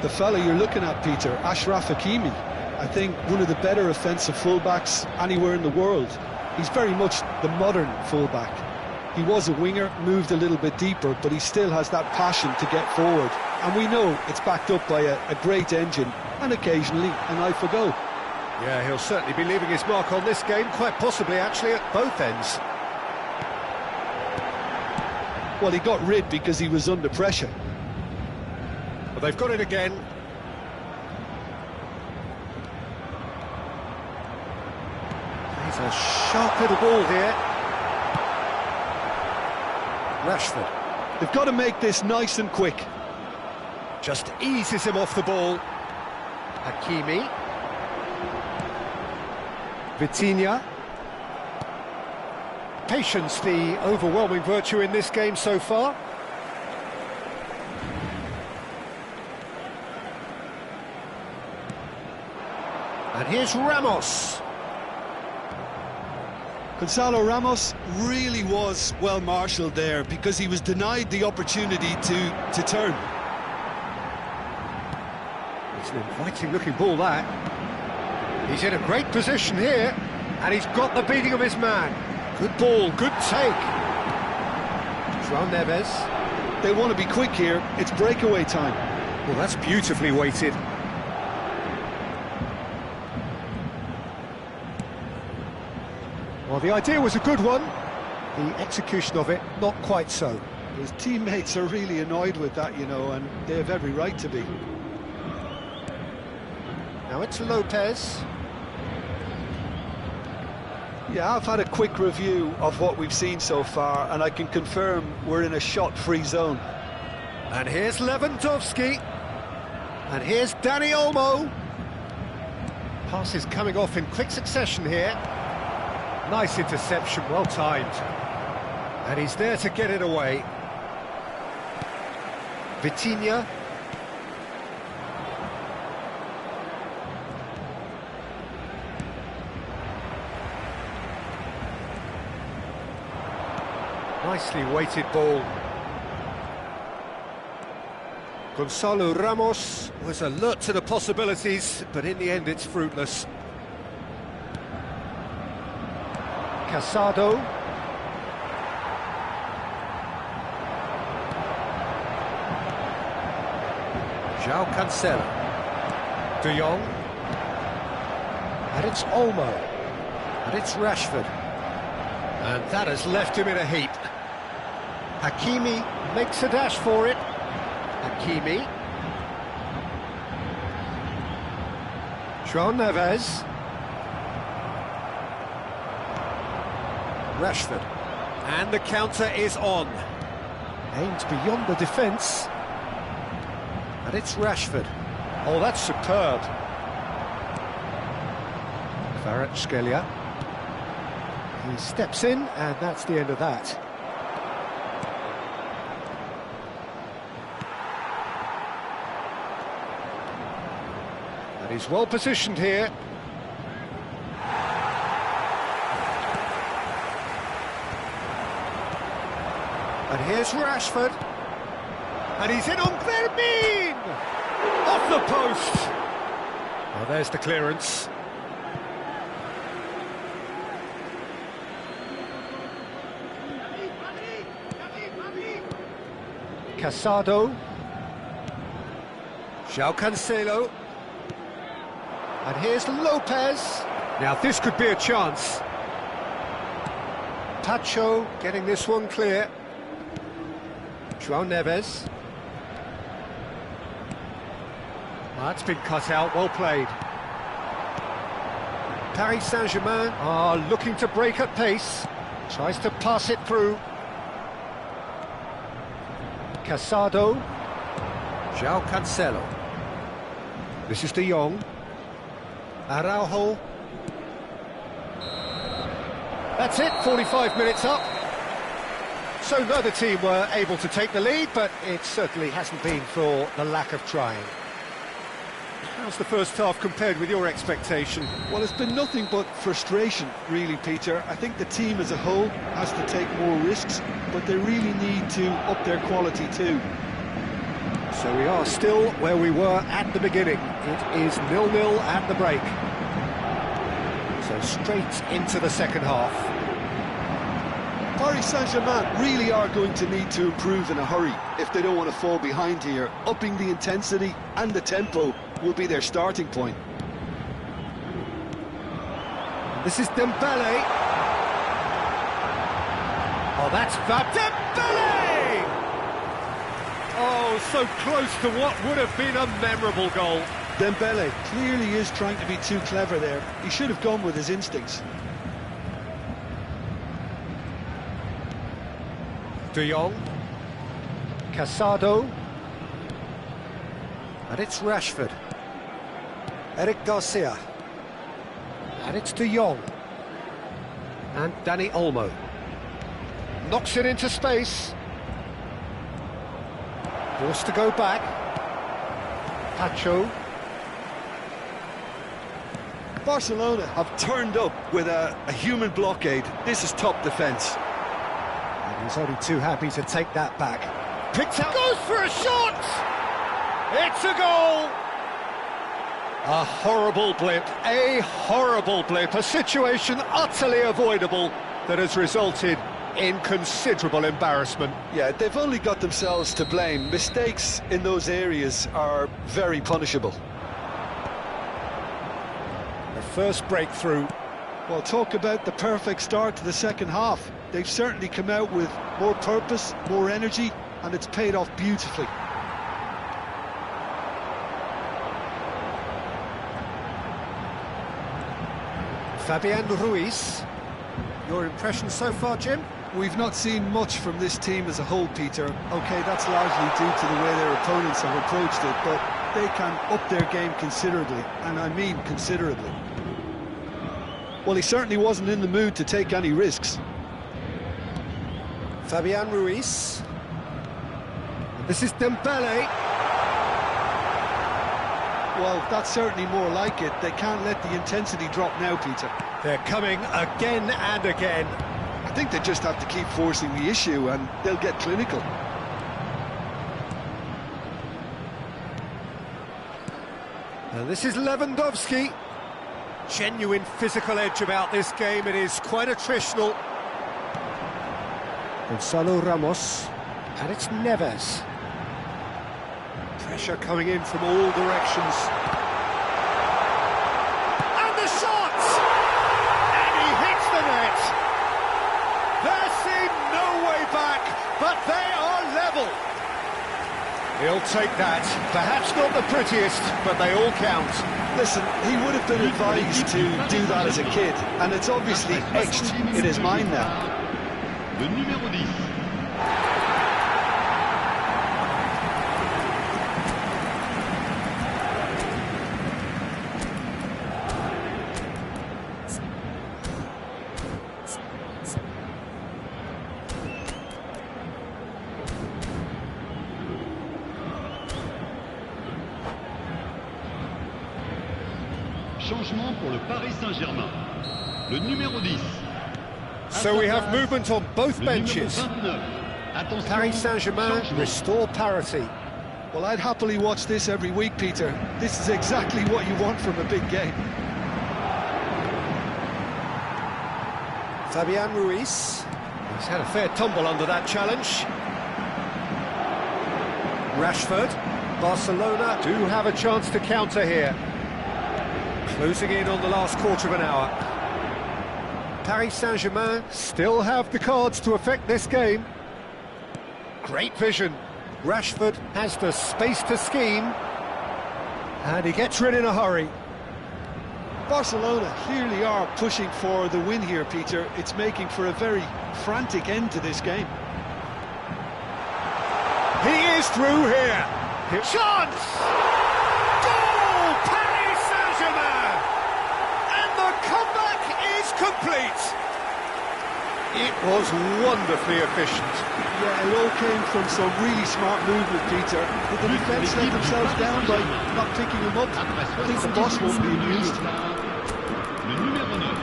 The fella you're looking at, Peter, Achraf Hakimi. I think one of the better offensive fullbacks anywhere in the world. He's very much the modern fullback. He was a winger, moved a little bit deeper, but he still has that passion to get forward. And we know it's backed up by a great engine, and occasionally an eye for goal. Yeah, he'll certainly be leaving his mark on this game, quite possibly actually at both ends. Well, he got rid because he was under pressure. But they've got it again. He's a sharp little ball here. Rashford. They've got to make this nice and quick. Just eases him off the ball. Hakimi. Vitinha. Patience, the overwhelming virtue in this game so far. And here's Ramos. Gonzalo Ramos really was well marshalled there because he was denied the opportunity to turn. It's an inviting looking ball, that. He's in a great position here, and he's got the beating of his man. Good ball, good take. João Neves. They want to be quick here, it's breakaway time. Well, that's beautifully weighted. Well, the idea was a good one. The execution of it, not quite so. His teammates are really annoyed with that, you know, and they have every right to be. Now it's Lopez. Yeah, I've had a quick review of what we've seen so far, and I can confirm we're in a shot-free zone. And here's Lewandowski. And here's Dani Olmo. Passes coming off in quick succession here. Nice interception, well timed. And he's there to get it away. Vitinha. Nicely weighted ball. Gonzalo Ramos was alert to the possibilities, but in the end it's fruitless. Casado. João Cancelo. De Jong. And it's Olmo. And it's Rashford. And that has left him in a heap. Hakimi makes a dash for it. Hakimi. João Neves. Rashford. And the counter is on. Aimed beyond the defence. And it's Rashford. Oh, that's superb. Kvaratskhelia. He steps in, and that's the end of that. And he's well positioned here. And here's Rashford. And he's in on Fermin! Off the post! Well, there's the clearance. Casado. João Cancelo. And here's Lopez. Now this could be a chance. Pacho getting this one clear. João Neves. That's been cut out, well played. Paris Saint-Germain are looking to break at pace. Tries to pass it through. Casado. João Cancelo. This is De Jong. Araujo. That's it, 45 minutes up. So neither team were able to take the lead, but it certainly hasn't been for the lack of trying. How's the first half compared with your expectation? Well, it's been nothing but frustration, really, Peter. I think the team as a whole has to take more risks, but they really need to up their quality too. So we are still where we were at the beginning. It is 0-0 at the break. So straight into the second half. Paris Saint-Germain really are going to need to improve in a hurry if they don't want to fall behind here. Upping the intensity and the tempo will be their starting point. This is Dembele. Oh, that's Dembele! Oh, so close to what would have been a memorable goal. Dembele clearly is trying to be too clever there. He should have gone with his instincts. De Jong. Casado. And it's Rashford. Eric Garcia. And it's De Jong. And Dani Olmo. Knocks it into space. Forced to go back. Pacho. Barcelona have turned up with a human blockade. This is top defence. And he's only too happy to take that back. Picked out. Goes for a shot! It's a goal! A horrible blip, a situation utterly avoidable that has resulted in considerable embarrassment. Yeah, they've only got themselves to blame. Mistakes in those areas are very punishable. The first breakthrough. Well, talk about the perfect start to the second half. They've certainly come out with more purpose, more energy, and it's paid off beautifully. Fabian Ruiz. Your impression so far, Jim? We've not seen much from this team as a whole, Peter. OK, that's largely due to the way their opponents have approached it, but they can up their game considerably, and I mean considerably. Well, he certainly wasn't in the mood to take any risks. Fabian Ruiz. This is Dembele. Well, that's certainly more like it. They can't let the intensity drop now, Peter. They're coming again and again. I think they just have to keep forcing the issue and they'll get clinical. And this is Lewandowski. Genuine physical edge about this game. It is quite attritional. Gonzalo Ramos. And it's Neves. Pressure coming in from all directions. And the shot! And he hits the net. There seemed no way back, but they are level. He'll take that. Perhaps not the prettiest, but they all count. Listen, he would have been advised to do that as a kid, and it's obviously etched in his mind now. Le numéro 10. Changement pour le Paris Saint-Germain. Le numéro 10. So we have movement on both benches. Paris Saint-Germain restore parity. Well, I'd happily watch this every week, Peter. This is exactly what you want from a big game. Fabian Ruiz. He's had a fair tumble under that challenge. Rashford. Barcelona do have a chance to counter here. Closing in on the last quarter of an hour. Paris Saint-Germain still have the cards to affect this game. Great vision. Rashford has the space to scheme. And he gets rid in a hurry. Barcelona clearly are pushing for the win here, Peter. It's making for a very frantic end to this game. He is through here. Chance! Goal! Paris Saint-Germain! And the comeback is complete. It was wonderfully efficient. Yeah, it all came from some really smart movement, Peter. Did the defence let themselves down by not picking him up? I think the boss won't be amused. Le numéro 9.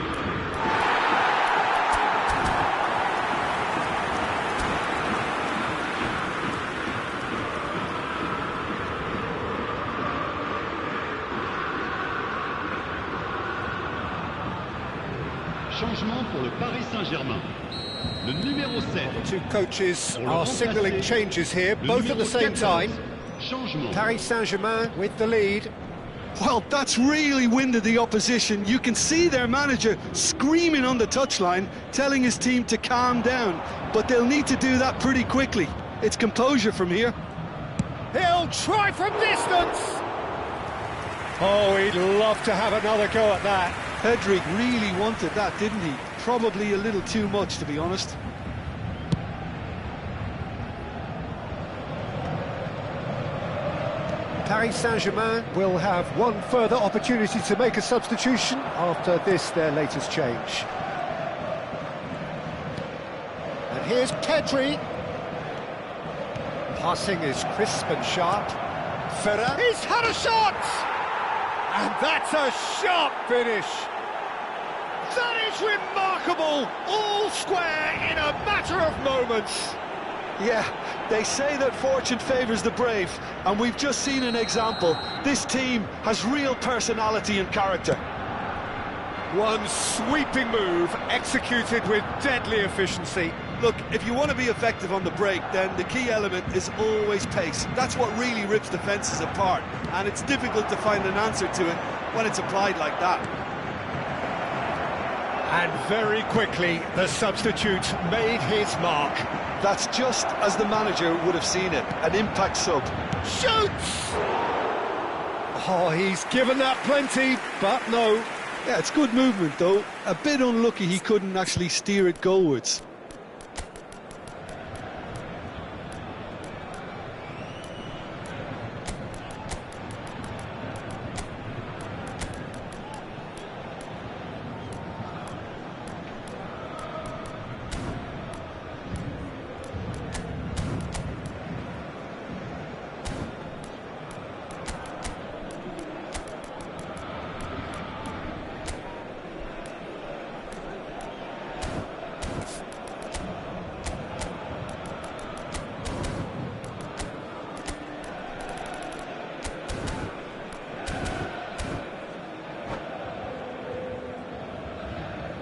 Changement pour le Paris Saint-Germain. Le numéro 7. The two coaches are signalling changes here, both at the same time. Changement. Paris Saint-Germain with the lead. Well, that's really winded the opposition. You can see their manager screaming on the touchline, telling his team to calm down. But they'll need to do that pretty quickly. It's composure from here. He'll try from distance. Oh, he'd love to have another go at that. Pedri really wanted that, didn't he? Probably a little too much, to be honest. Paris Saint-Germain will have one further opportunity to make a substitution after this, their latest change. And here's Pedri. Passing is crisp and sharp. Ferrer. He's had a shot! And that's a sharp finish. That is remarkable! All square in a matter of moments. Yeah, they say that fortune favours the brave, and we've just seen an example. This team has real personality and character. One sweeping move executed with deadly efficiency. Look, if you want to be effective on the break, then the key element is always pace. That's what really rips defences apart, and it's difficult to find an answer to it when it's applied like that. And very quickly, the substitute made his mark. That's just as the manager would have seen it, an impact sub. Shoots! Oh, he's given that plenty, but no. Yeah, it's good movement, though. A bit unlucky he couldn't actually steer it goalwards.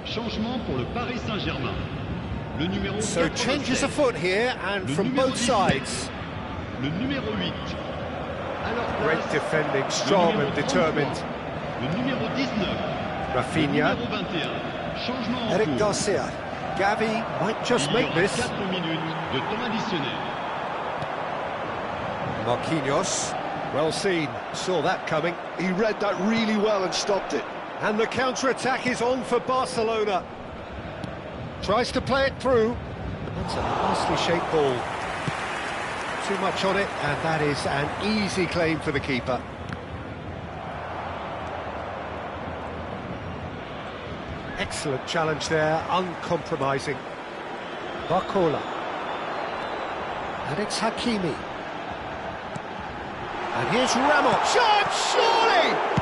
Changement pour le Paris Saint-Germain. Le numéro So 87. changes afoot here, and Le from numéro both 17. sides. Le numéro 8. Great defending, strong and determined. Le numéro 19. Rafinha. Le numéro 21. Changement en Eric cours. Garcia. Gavi might just Il y make aura this. 4 minutes de temps additionnel. Marquinhos. Well seen. Saw that coming. He read that really well and stopped it. And the counter-attack is on for Barcelona. Tries to play it through. That's a nicely shaped ball. Too much on it, and that is an easy claim for the keeper. Excellent challenge there, uncompromising. Barcola. And it's Hakimi. And here's Ramos. Shot, surely!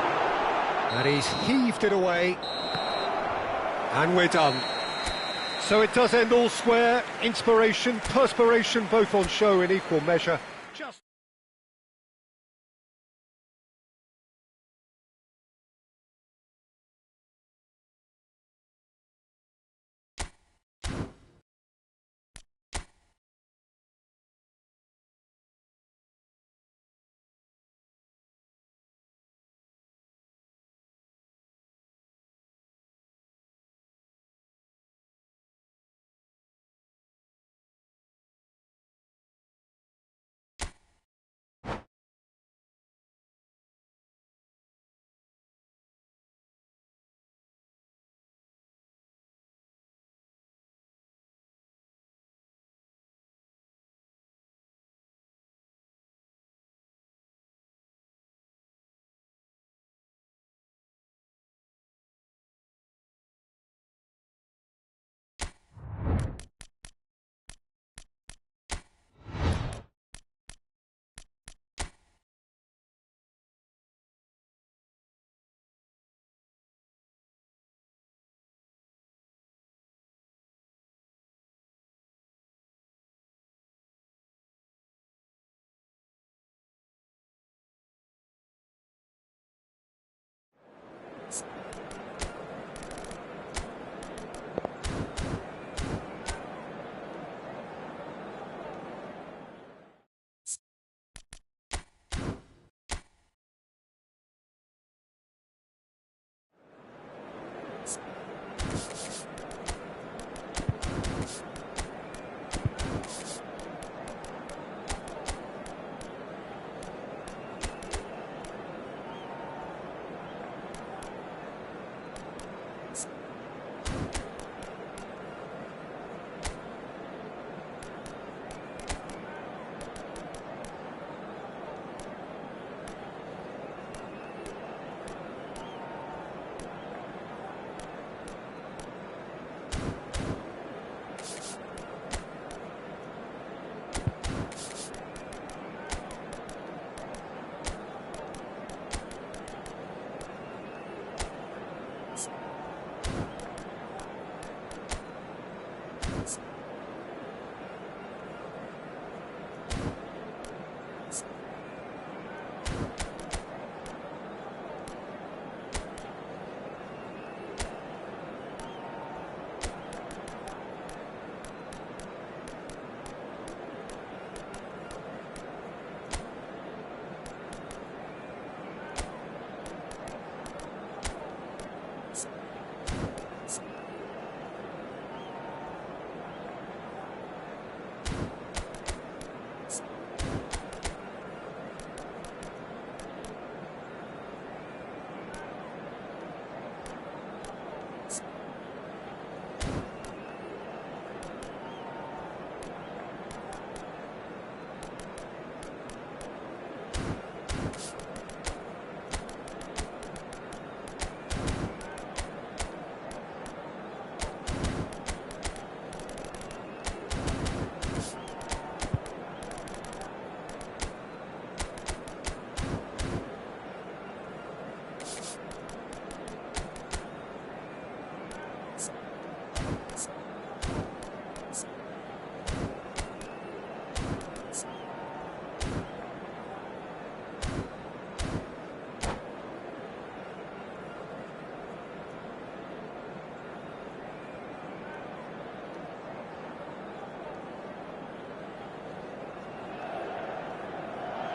And he's heaved it away. And we're done. So it does end all square. Inspiration, perspiration, both on show in equal measure. Just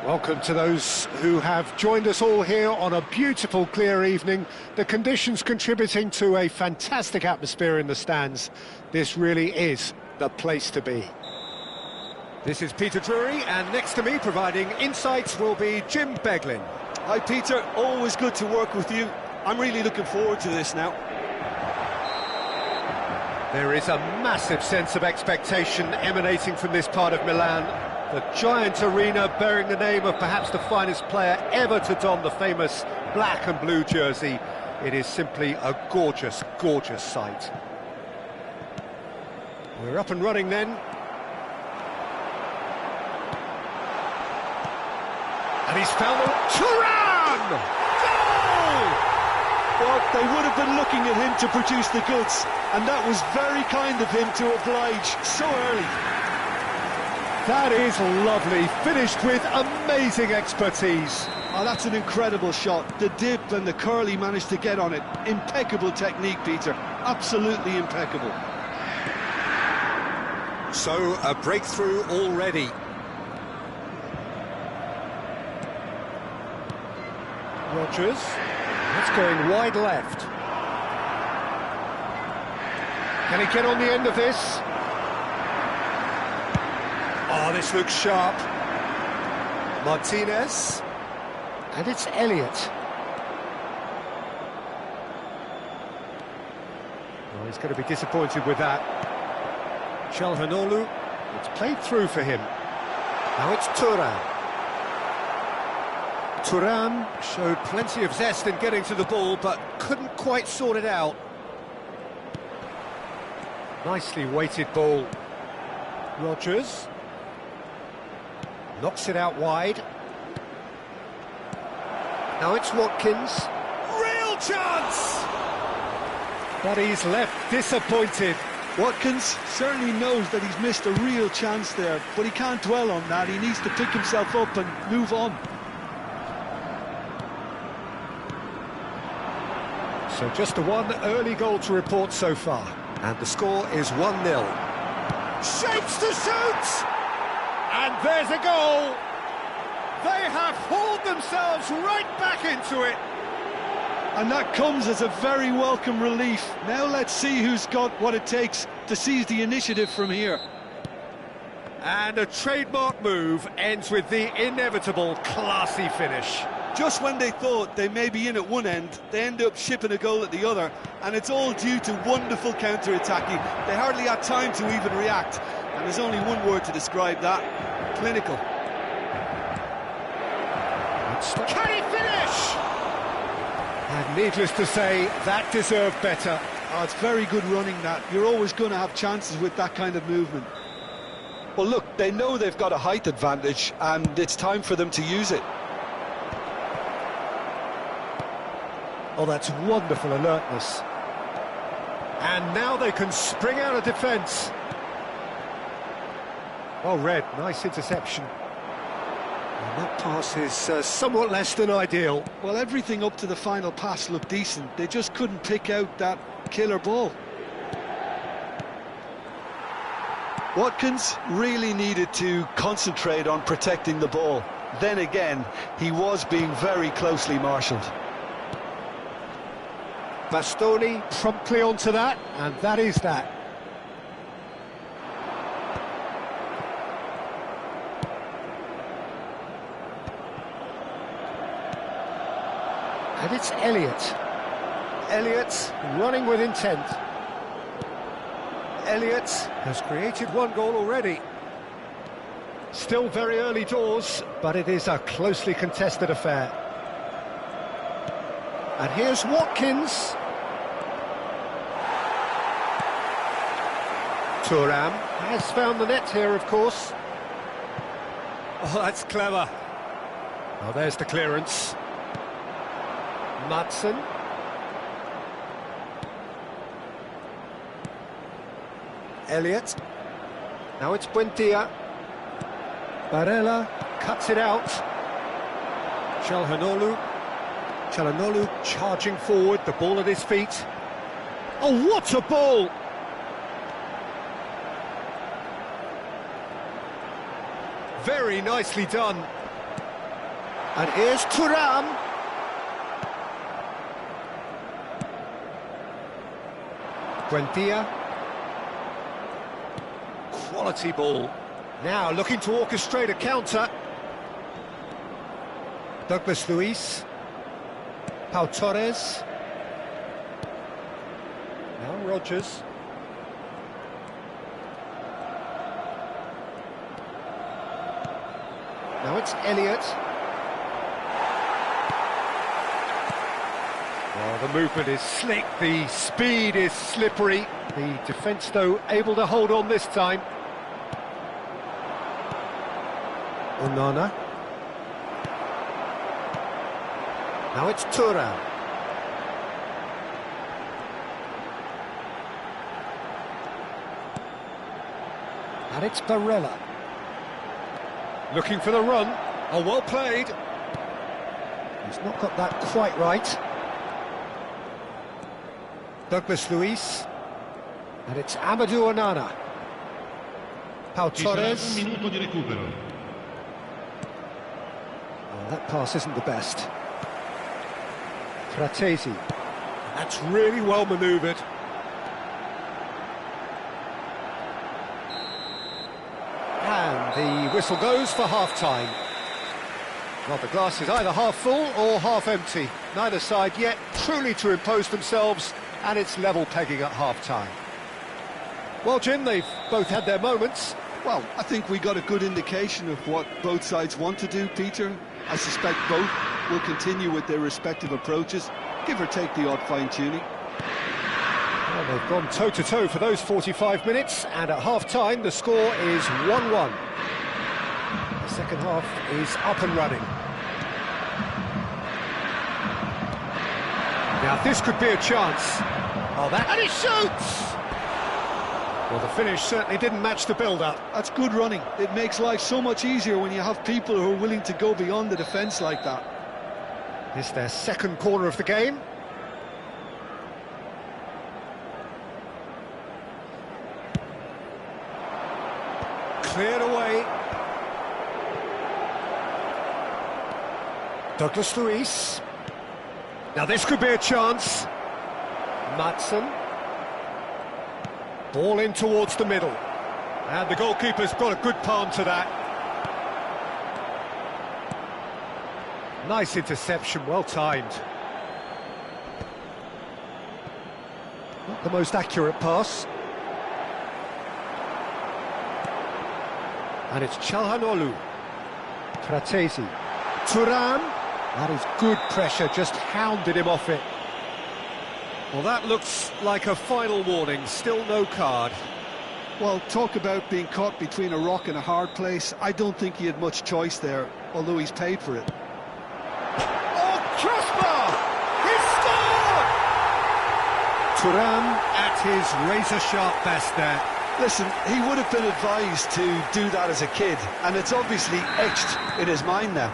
Welcome to those who have joined us all here on a beautiful, clear evening. The conditions contributing to a fantastic atmosphere in the stands. This really is the place to be. This is Peter Drury, and next to me, providing insights, will be Jim Beglin. Hi Peter, always good to work with you. I'm really looking forward to this now. There is a massive sense of expectation emanating from this part of Milan. The giant arena bearing the name of perhaps the finest player ever to don the famous black and blue jersey. It is simply a gorgeous, gorgeous sight. We're up and running then. And he's found the... Thuram! Goal! Well, they would have been looking at him to produce the goods, and that was very kind of him to oblige so early. That is lovely, finished with amazing expertise. Oh, that's an incredible shot. The dip and the curl he managed to get on it. Impeccable technique, Peter. Absolutely impeccable. So, a breakthrough already. Rodgers, that's going wide left. Can he get on the end of this? Oh, this looks sharp. Martinez. And it's Elliott. Oh, he's going to be disappointed with that. Çalhanoğlu, it's played through for him. Now it's Thuram. Thuram showed plenty of zest in getting to the ball, but couldn't quite sort it out. Nicely weighted ball. Rodgers. Knocks it out wide. Now it's Watkins. Real chance! But he's left disappointed. Watkins certainly knows that he's missed a real chance there, but he can't dwell on that. He needs to pick himself up and move on. So just the one early goal to report so far. And the score is 1-0. Shapes to shoot! And there's a goal! They have hauled themselves right back into it. And that comes as a very welcome relief. Now let's see who's got what it takes to seize the initiative from here. And a trademark move ends with the inevitable classy finish. Just when they thought they may be in at one end, they end up shipping a goal at the other, and it's all due to wonderful counter-attacking. They hardly had time to even react, and there's only one word to describe that: clinical. Can he finish? And needless to say, that deserved better. Oh, it's very good running, that. You're always going to have chances with that kind of movement. Well, look, they know they've got a height advantage, and it's time for them to use it. Oh, that's wonderful alertness. And now they can spring out of defence. Oh, Red, nice interception. And that pass is somewhat less than ideal. Well, everything up to the final pass looked decent. They just couldn't pick out that killer ball. Watkins really needed to concentrate on protecting the ball. Then again, he was being very closely marshalled. Bastoni promptly onto that, and that is that. And it's Elliott. Elliott running with intent. Elliott has created one goal already. Still very early doors, but it is a closely contested affair. And here's Watkins. Thuram has found the net here, of course. Oh, that's clever. Oh, there's the clearance. Madsen. Elliott. Now it's Buendia. Barella cuts it out. Çalhanoğlu charging forward, the ball at his feet. Oh, what a ball! Very nicely done. And here's Thuram. Buendia. Quality ball. Now looking to orchestrate a counter. Douglas Luiz. Pau Torres. Now Rodgers. Now it's Elliott. Well, the movement is slick, the speed is slippery. The defence, though, able to hold on this time. Onana. Now it's Thuram. And it's Barella. Looking for the run. Oh, well played. He's not got that quite right. Douglas Luiz. And it's Amadou Onana. Pau Torres. Oh, that pass isn't the best. Fratesi. That's really well manoeuvred. And the whistle goes for half-time. Well, the glass is either half full or half empty. Neither side yet truly to impose themselves, and it's level pegging at half-time. Well, Jim, they've both had their moments. Well, I think we got a good indication of what both sides want to do, Peter. I suspect both will continue with their respective approaches, give or take the odd fine-tuning. Well, they've gone toe-to-toe for those 45 minutes, and at half-time the score is 1-1. The second half is up and running. Now this could be a chance. Oh, that... And he shoots! Well, the finish certainly didn't match the build-up. That's good running. It makes life so much easier when you have people who are willing to go beyond the defence like that. This their second corner of the game. Cleared away. Douglas Luiz. Now this could be a chance. Madsen. Ball in towards the middle. And the goalkeeper's got a good palm to that. Nice interception, well timed. Not the most accurate pass. And it's Çalhanoğlu. Fratesi. Thuram. That is good pressure, just hounded him off it. Well, that looks like a final warning, still no card. Well, talk about being caught between a rock and a hard place. I don't think he had much choice there, although he's paid for it. Oh, crossbar! He scored! Thuram at his razor-sharp best there. Listen, he would have been advised to do that as a kid, and it's obviously etched in his mind now.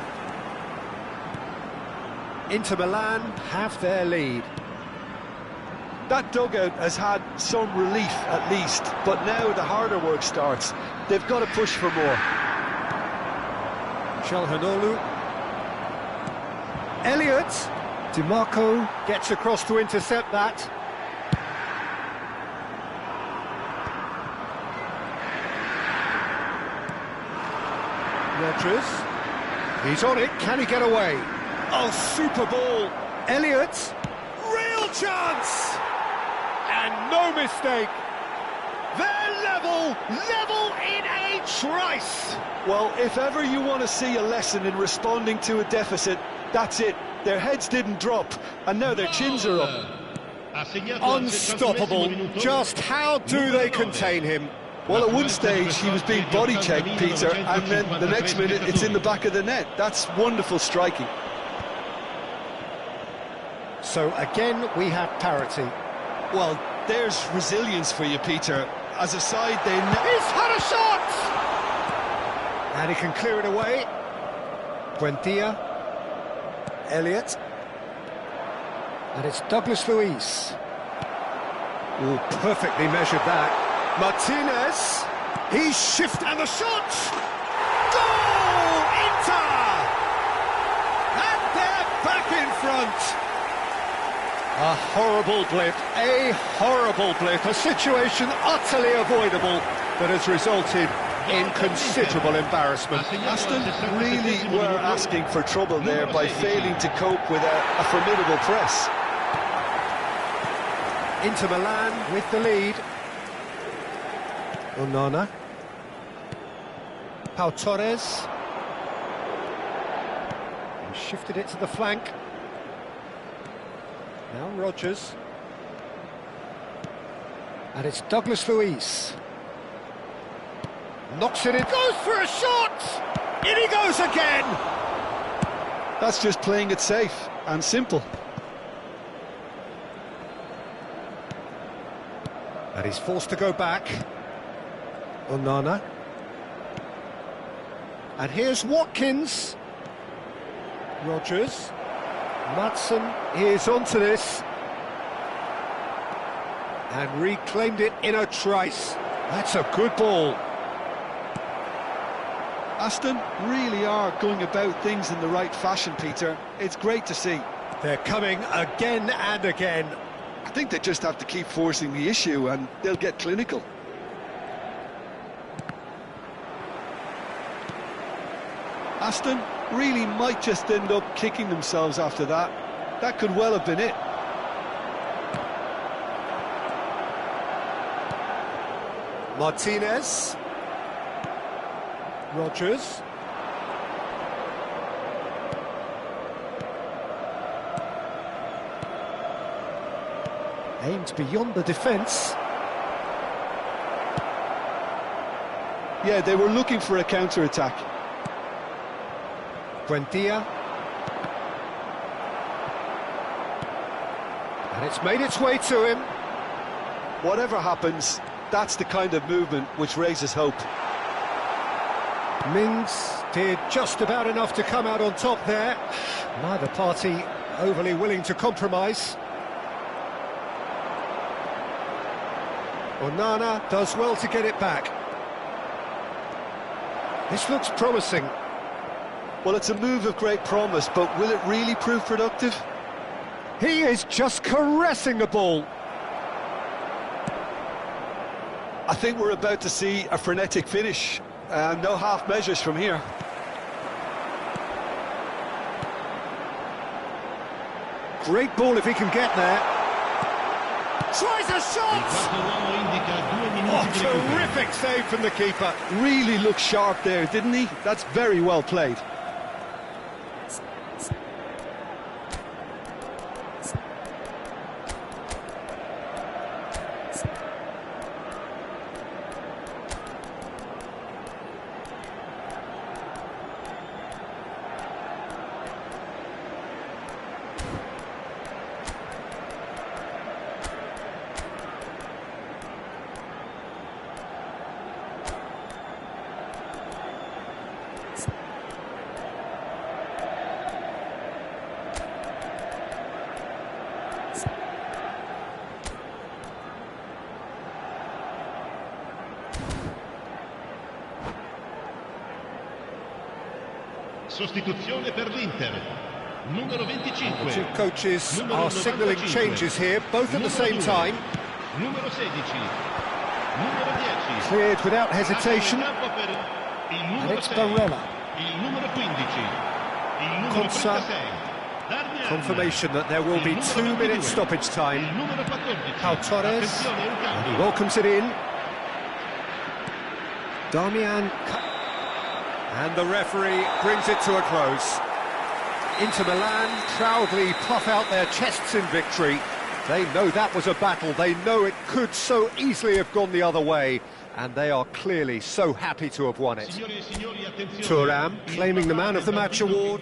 Inter Milan have their lead. That dugout has had some relief at least, but now the harder work starts. They've got to push for more. Çalhanoğlu. Elliott. DiMarco gets across to intercept that. Rodgers. He's on it, can he get away? Oh, super ball. Elliott. Real chance! And no mistake. They're level in a trice. Well, if ever you want to see a lesson in responding to a deficit, that's it. Their heads didn't drop, and now their chins are up. Unstoppable. Just how do they contain him? Well, at one stage he was being body-checked, Peter, and then the next minute it's in the back of the net. That's wonderful striking. So again we have parity. Well, there's resilience for you, Peter. As a side, He's had a shot! And he can clear it away. Buendia. Elliott. And it's Douglas Luiz. Oh, perfectly measured that. Martinez. He's shifted. And the shot! Goal! Inter! back in front. A horrible blip, a situation utterly avoidable that has resulted in considerable embarrassment. Aston really were asking for trouble there by failing to cope with a formidable press. Inter Milan with the lead. Onana. Pau Torres. He shifted it to the flank. Now Rodgers. And it's Douglas Luiz. Knocks it in, goes for a shot! In he goes again! That's just playing it safe and simple. And he's forced to go back. Onana. And here's Watkins. Rodgers. Madsen is onto this. And reclaimed it in a trice. That's a good ball. Aston really are going about things in the right fashion, Peter. It's great to see. They're coming again and again. I think they just have to keep forcing the issue and they'll get clinical. Aston really might just end up kicking themselves after that. That could well have been it. Martinez. Rodgers. Aimed beyond the defence. Yeah, they were looking for a counter-attack. Buendia. And it's made its way to him. Whatever happens, that's the kind of movement which raises hope. Mings did just about enough to come out on top there. Neither party overly willing to compromise. Onana does well to get it back. This looks promising. Well, it's a move of great promise, but will it really prove productive? He is just caressing the ball. I think we're about to see a frenetic finish. No half measures from here. Great ball if he can get there. Tries a shot! Oh, terrific save from the keeper. Really looked sharp there, didn't he? That's very well played. Sostituzione per l'Inter. Numero 25. The two coaches are signalling changes here, both at the same time. Numero 16. Numero 10. Cleared without hesitation. And it's Barella. Il numero 15. Il numero Konsa. 36. Confirmation that there will be 2 minutes stoppage time. Pau Torres. And he welcomes it in. Damian. And the referee brings it to a close. Inter Milan proudly puff out their chests in victory. They know that was a battle. They know it could so easily have gone the other way. And they are clearly so happy to have won it. Thuram claiming the Man of the Match award.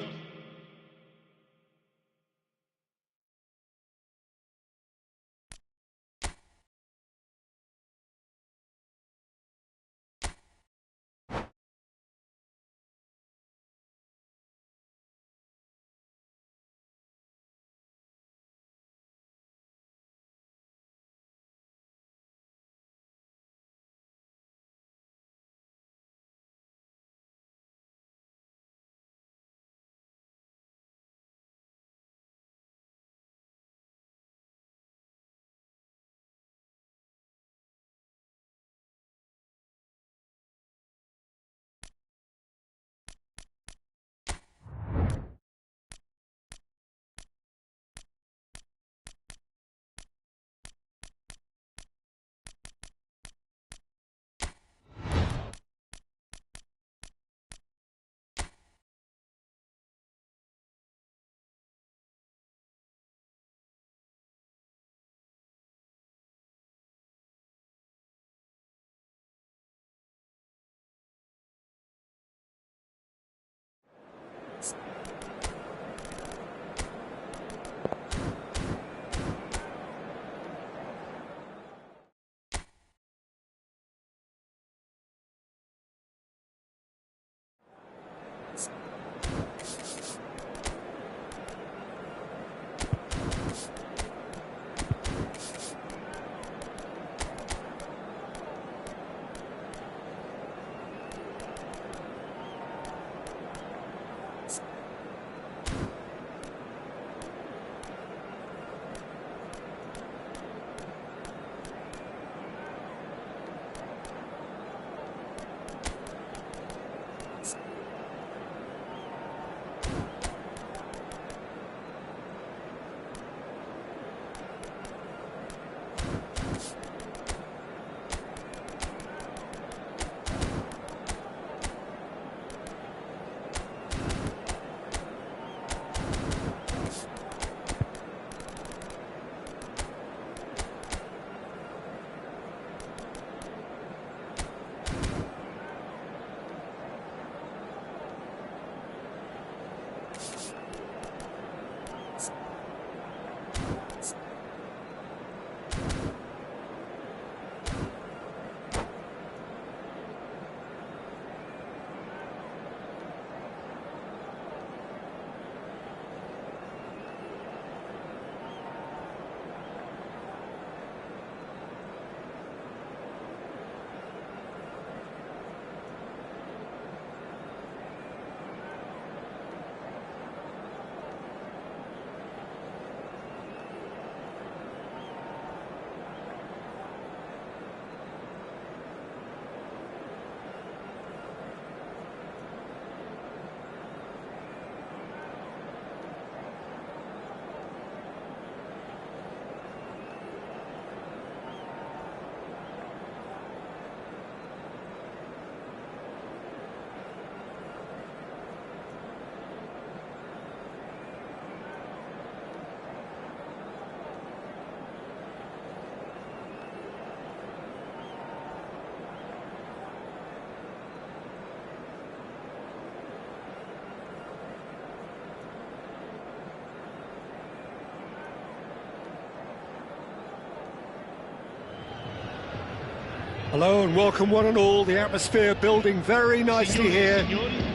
Hello and welcome one and all. The atmosphere building very nicely here.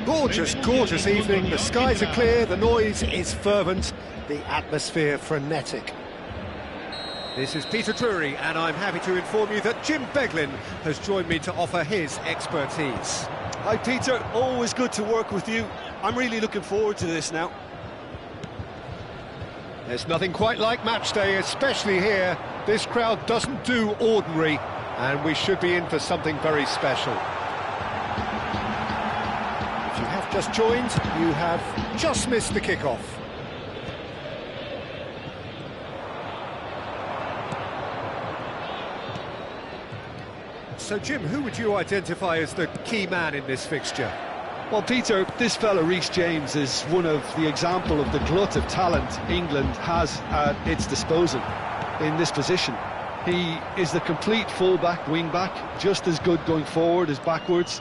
Gorgeous, gorgeous evening. The skies are clear, the noise is fervent, the atmosphere frenetic. This is Peter Drury and I'm happy to inform you that Jim Beglin has joined me to offer his expertise. Hi Peter, always good to work with you. I'm really looking forward to this now. There's nothing quite like match day, especially here. This crowd doesn't do ordinary, and we should be in for something very special. If you have just joined, you have just missed the kickoff. So Jim, who would you identify as the key man in this fixture? Well, Peter, this fella Reece James is one of the example of the glut of talent England has at its disposal in this position. He is the complete full-back, wing-back, just as good going forward as backwards.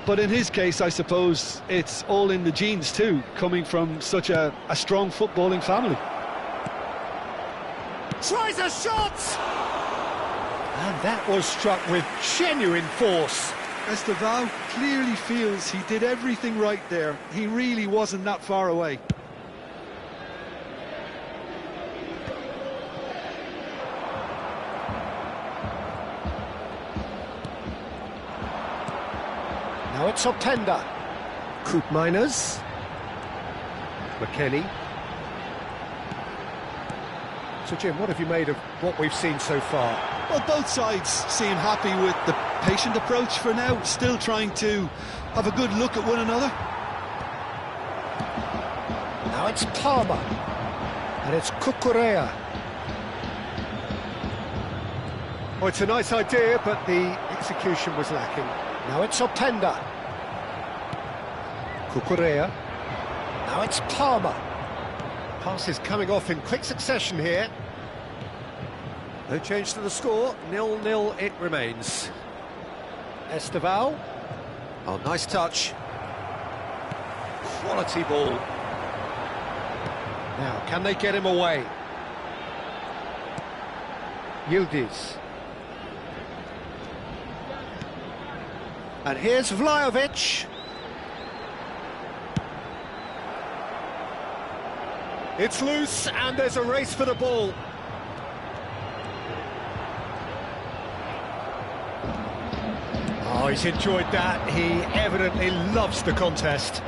But in his case, I suppose it's all in the genes too, coming from such a strong footballing family. Tries a shot! And that was struck with genuine force. Esteval clearly feels he did everything right there. He really wasn't that far away. Now it's Openda. Koopmeiners. McKennie. So Jim, what have you made of what we've seen so far? Well, both sides seem happy with the patient approach for now, still trying to have a good look at one another. Now it's Palmer. And it's Cucurella. Oh, it's a nice idea, but the execution was lacking. Now it's Openda. Cucurella. Now it's Palmer. Passes coming off in quick succession here. No change to the score, 0-0 it remains. Esteval. Oh, nice touch. Quality ball. Now, can they get him away? Yildiz. And here's Vlahovic. It's loose, and there's a race for the ball. Oh, he's enjoyed that. He evidently loves the contest.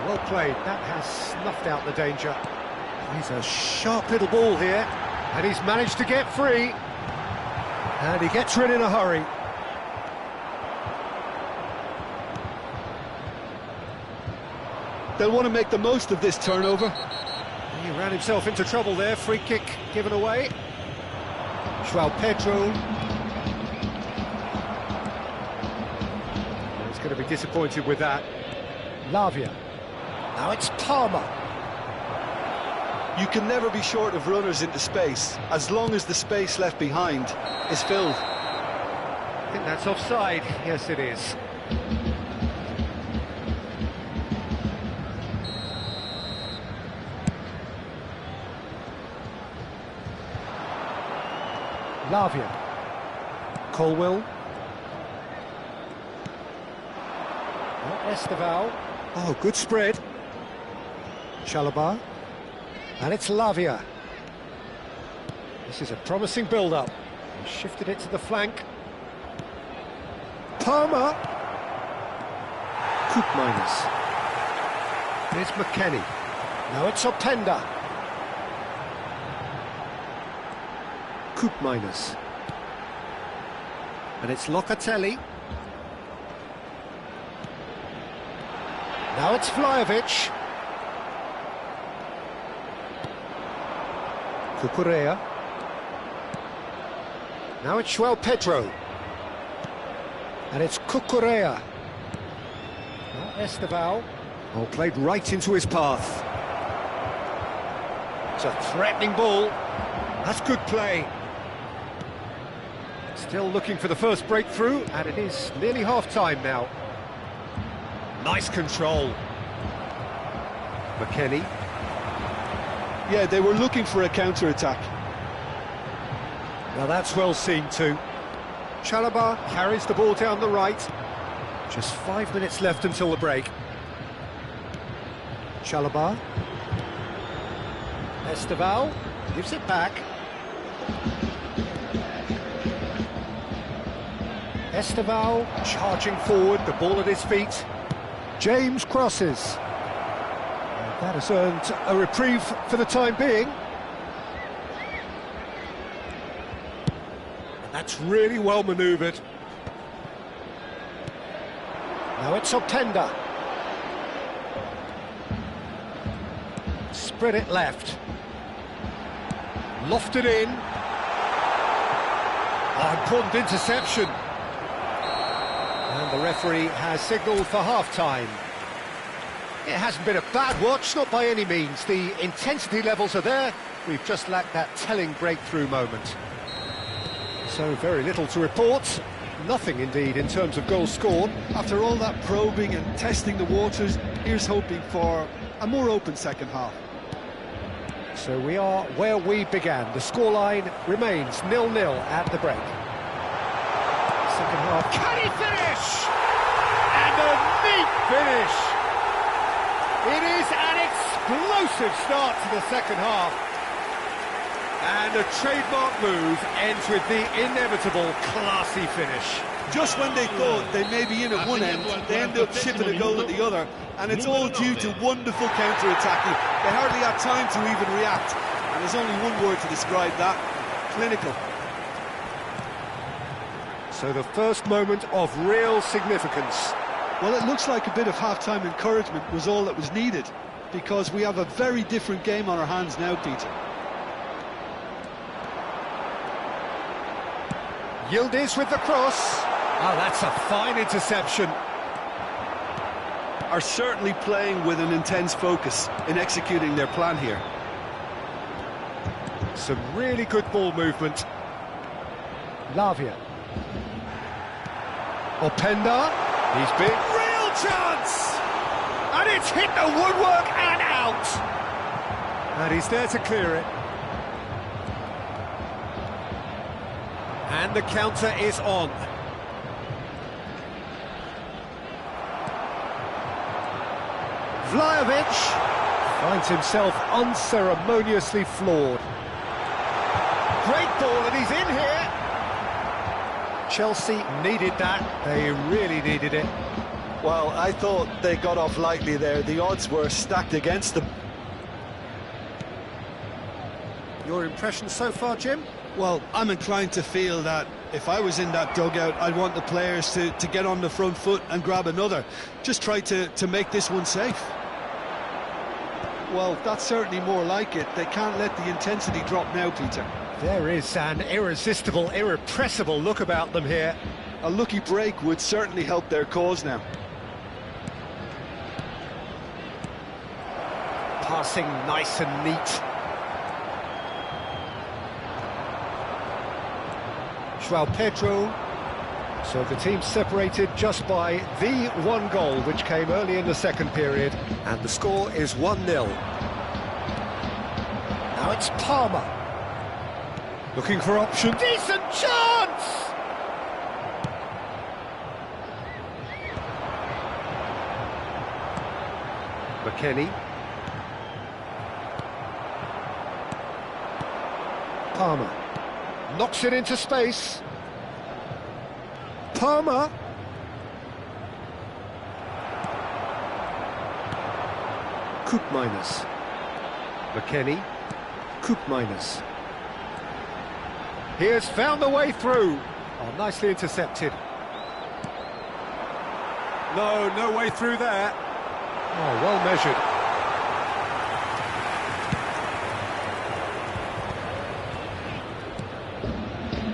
Well played. That has snuffed out the danger. He's a sharp little ball here, and he's managed to get free. And he gets rid in a hurry. They'll want to make the most of this turnover. He ran himself into trouble there. Free kick given away. João Pedro. He's going to be disappointed with that. Lavia. Now it's Palmer. You can never be short of runners into space, as long as the space left behind is filled. I think that's offside. Yes, it is. Lavia. Colwell. Esteval. Oh, good spread. Chalobah. And it's Lavia. This is a promising build-up. He shifted it to the flank. Palmer. Koopmeiners. Here's McKennie. Now it's Openda. Koopmeiners. And it's Locatelli. Now it's Vlahovic. Cucurella. Now it's João Pedro. And it's Cucurella. Now Esteval. Oh, played right into his path. It's a threatening ball. That's good play. Still looking for the first breakthrough, and it is nearly half-time now. Nice control. McKennie. Yeah, they were looking for a counter-attack. Now that's well seen too. Chalobah carries the ball down the right. Just 5 minutes left until the break. Chalobah. Esteval gives it back. Esteval charging forward, the ball at his feet. James crosses. And that has earned a reprieve for the time being. And that's really well manoeuvred. Now it's Openda. Spread it left. Lofted in. Oh, important interception. And the referee has signalled for half-time. It hasn't been a bad watch, not by any means. The intensity levels are there. We've just lacked that telling breakthrough moment. So very little to report. Nothing, indeed, in terms of goals scored. After all that probing and testing the waters, here's hoping for a more open second half. So we are where we began. The scoreline remains 0-0 at the break. Second half. Can he finish? And a neat finish. It is an explosive start to the second half. And a trademark move ends with the inevitable classy finish. Just when they thought they may be in at one end, they end up shipping a goal at the other, and it's all due to wonderful counter-attacking. They hardly had time to even react, and there's only one word to describe that: clinical. So the first moment of real significance. Well, it looks like a bit of half-time encouragement was all that was needed, because we have a very different game on our hands now, Peter. Yildiz with the cross. Oh, that's a fine interception. Are certainly playing with an intense focus in executing their plan here. Some really good ball movement. Lavia. Openda. He's big. Real chance! And it's hit the woodwork and out. And he's there to clear it. And the counter is on. Vlahovic finds himself unceremoniously floored. Great ball, and he's in here. Chelsea needed that. They really needed it. Well, I thought they got off lightly there. The odds were stacked against them. Your impressions so far, Jim? Well, I'm inclined to feel that if I was in that dugout, I'd want the players to get on the front foot and grab another. Just try to make this one safe. Well, that's certainly more like it. They can't let the intensity drop now, Peter. There is an irresistible, irrepressible look about them here. A lucky break would certainly help their cause now. Passing nice and neat. João Pedro. So the team separated just by the one goal, which came early in the second period, and the score is 1-0. Now it's Palmer. Looking for option. Decent chance! McKennie. Palmer. Knocks it into space. Palmer. Koopmeiners. McKennie. Koopmeiners. He has found the way through. Oh, nicely intercepted. No way through there. Oh, well measured.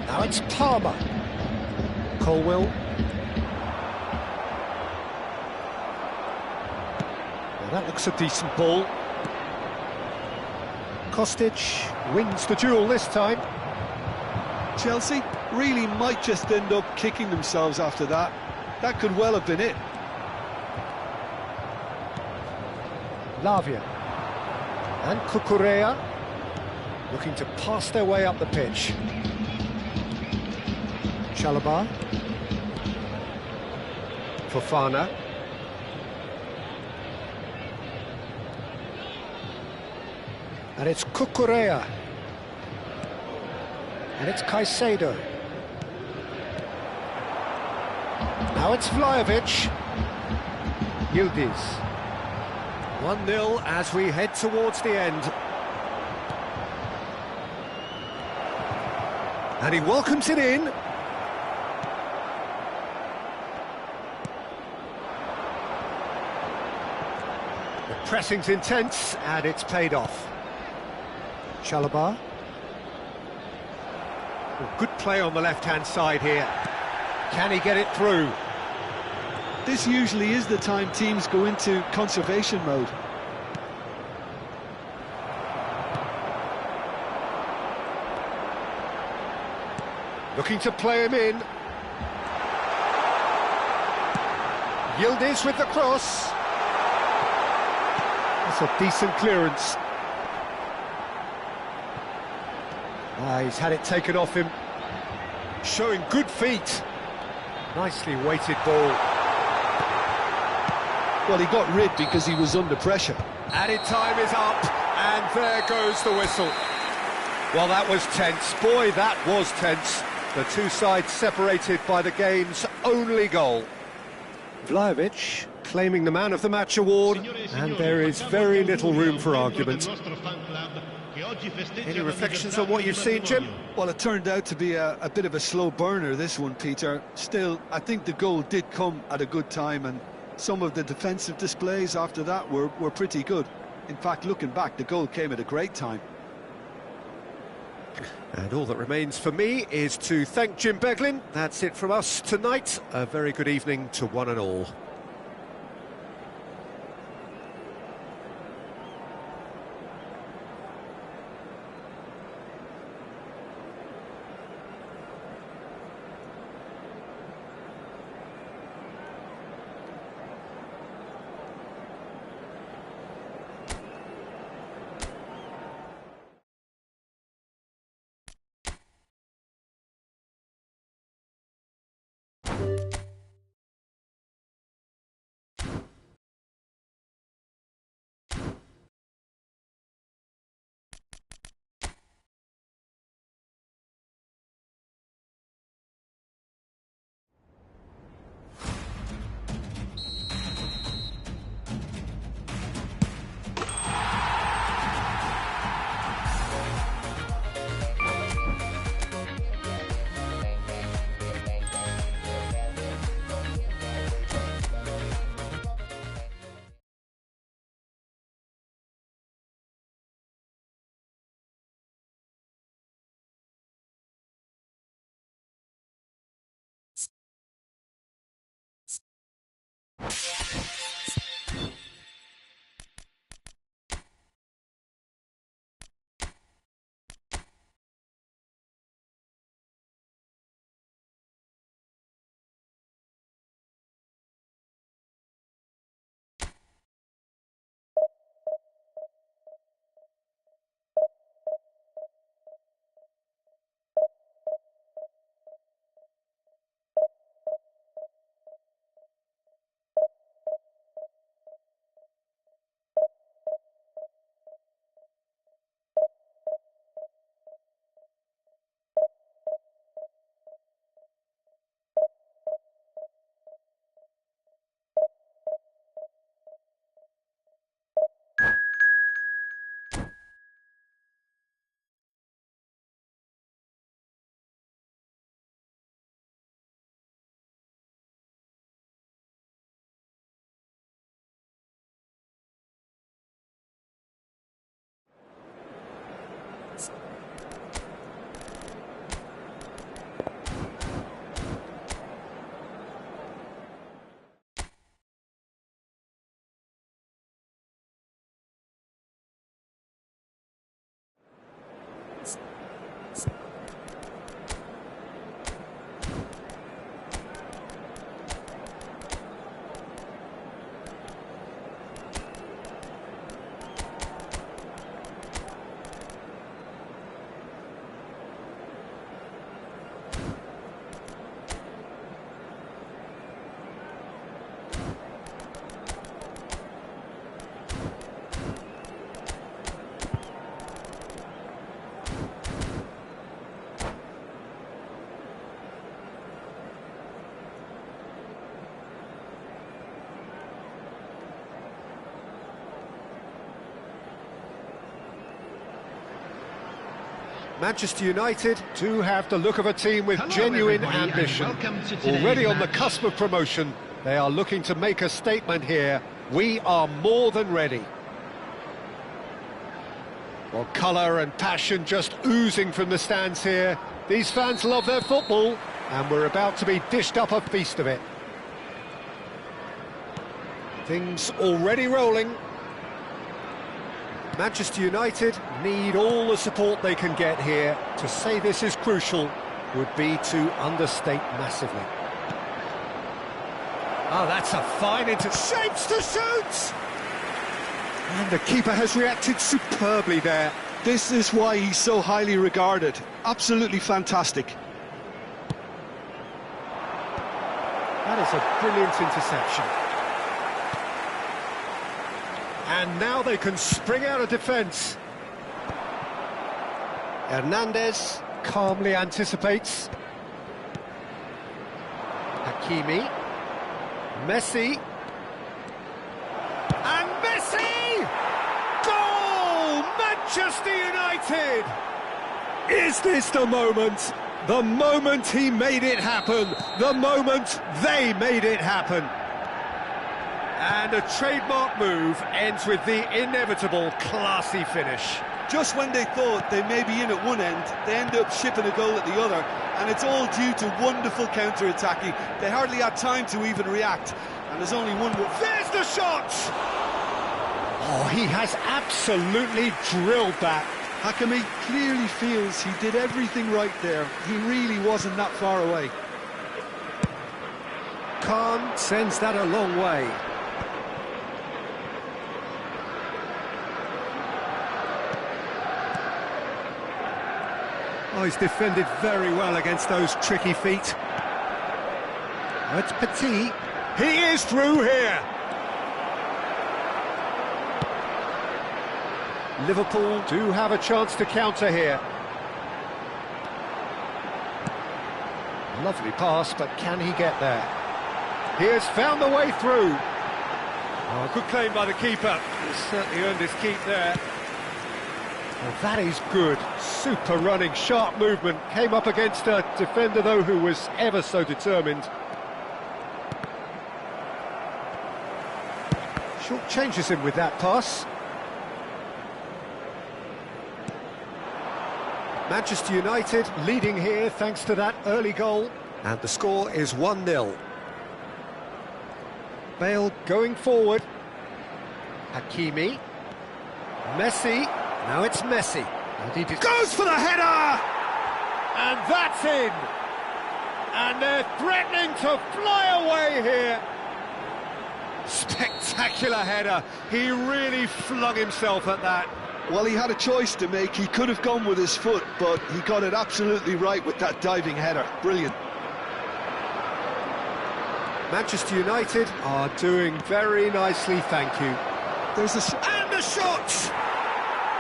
Now it's Palmer. Colwell. Well, that looks a decent ball. Kostic wins the duel this time. Chelsea really might just end up kicking themselves after that. That could well have been it. Lavia. And Cucurella looking to pass their way up the pitch. Chalobah. Fofana. And it's Cucurella. And it's Caicedo. Now it's Vlahovic. Yildiz. 1-0 as we head towards the end. And he welcomes it in. The pressing's intense and it's paid off. Chalobah. Oh, good play on the left-hand side here. Can he get it through? This usually is the time teams go into conservation mode. Looking to play him in. Yildiz with the cross. That's a decent clearance. He's had it taken off him. Showing good feet. Nicely weighted ball. Well, he got rid because he was under pressure. Added time is up, and there goes the whistle. Well, that was tense. Boy, that was tense. The two sides separated by the game's only goal. Vlahovic claiming the Man of the Match award, and there is very little room for argument. Any reflections on what you've seen, Jim? Well, it turned out to be a bit of a slow burner, this one, Peter. Still, I think the goal did come at a good time, and some of the defensive displays after that were pretty good. In fact, looking back, the goal came at a great time. And all that remains for me is to thank Jim Beglin. That's it from us tonight. A very good evening to one and all. Manchester United do have the look of a team with Hello, genuine everybody, and ambition. welcome to today's Already on the match. cusp of promotion, they are looking to make a statement here. We are more than ready. Well, colour and passion just oozing from the stands here. These fans love their football, and we're about to be dished up a feast of it. Things already rolling. Manchester United need all the support they can get here. To say this is crucial would be to understate massively. Oh, that's a fine shapes to shoot! And the keeper has reacted superbly there. This is why he's so highly regarded. Absolutely fantastic. That is a brilliant interception. And now they can spring out of defence. Hernandez calmly anticipates. Hakimi. Messi. And Messi! Goal! Manchester United! Is this the moment? The moment he made it happen. The moment they made it happen. And a trademark move ends with the inevitable classy finish. Just when they thought they may be in at one end, they end up shipping a goal at the other, and it's all due to wonderful counter-attacking. They hardly had time to even react, and there's only one... There's the shot! Oh, he has absolutely drilled that. Hakimi clearly feels he did everything right there. He really wasn't that far away. Khan sends that a long way. Oh, he's defended very well against those tricky feet. Oh, it's Petit. He is through here. Liverpool do have a chance to counter here. Lovely pass, but can he get there? He has found the way through. Oh, good claim by the keeper. He's certainly earned his keep there. Well, that is good. Super running, sharp movement. Came up against a defender, though, who was ever so determined. Short changes him with that pass. Manchester United leading here thanks to that early goal. And the score is 1-0. Bale going forward. Hakimi. Messi. Now it's Messi. And he goes for the header! And that's in! And they're threatening to fly away here. Spectacular header. He really flung himself at that. Well, he had a choice to make. He could have gone with his foot, but he got it absolutely right with that diving header. Brilliant. Manchester United are doing very nicely, thank you. There's a... And the shot!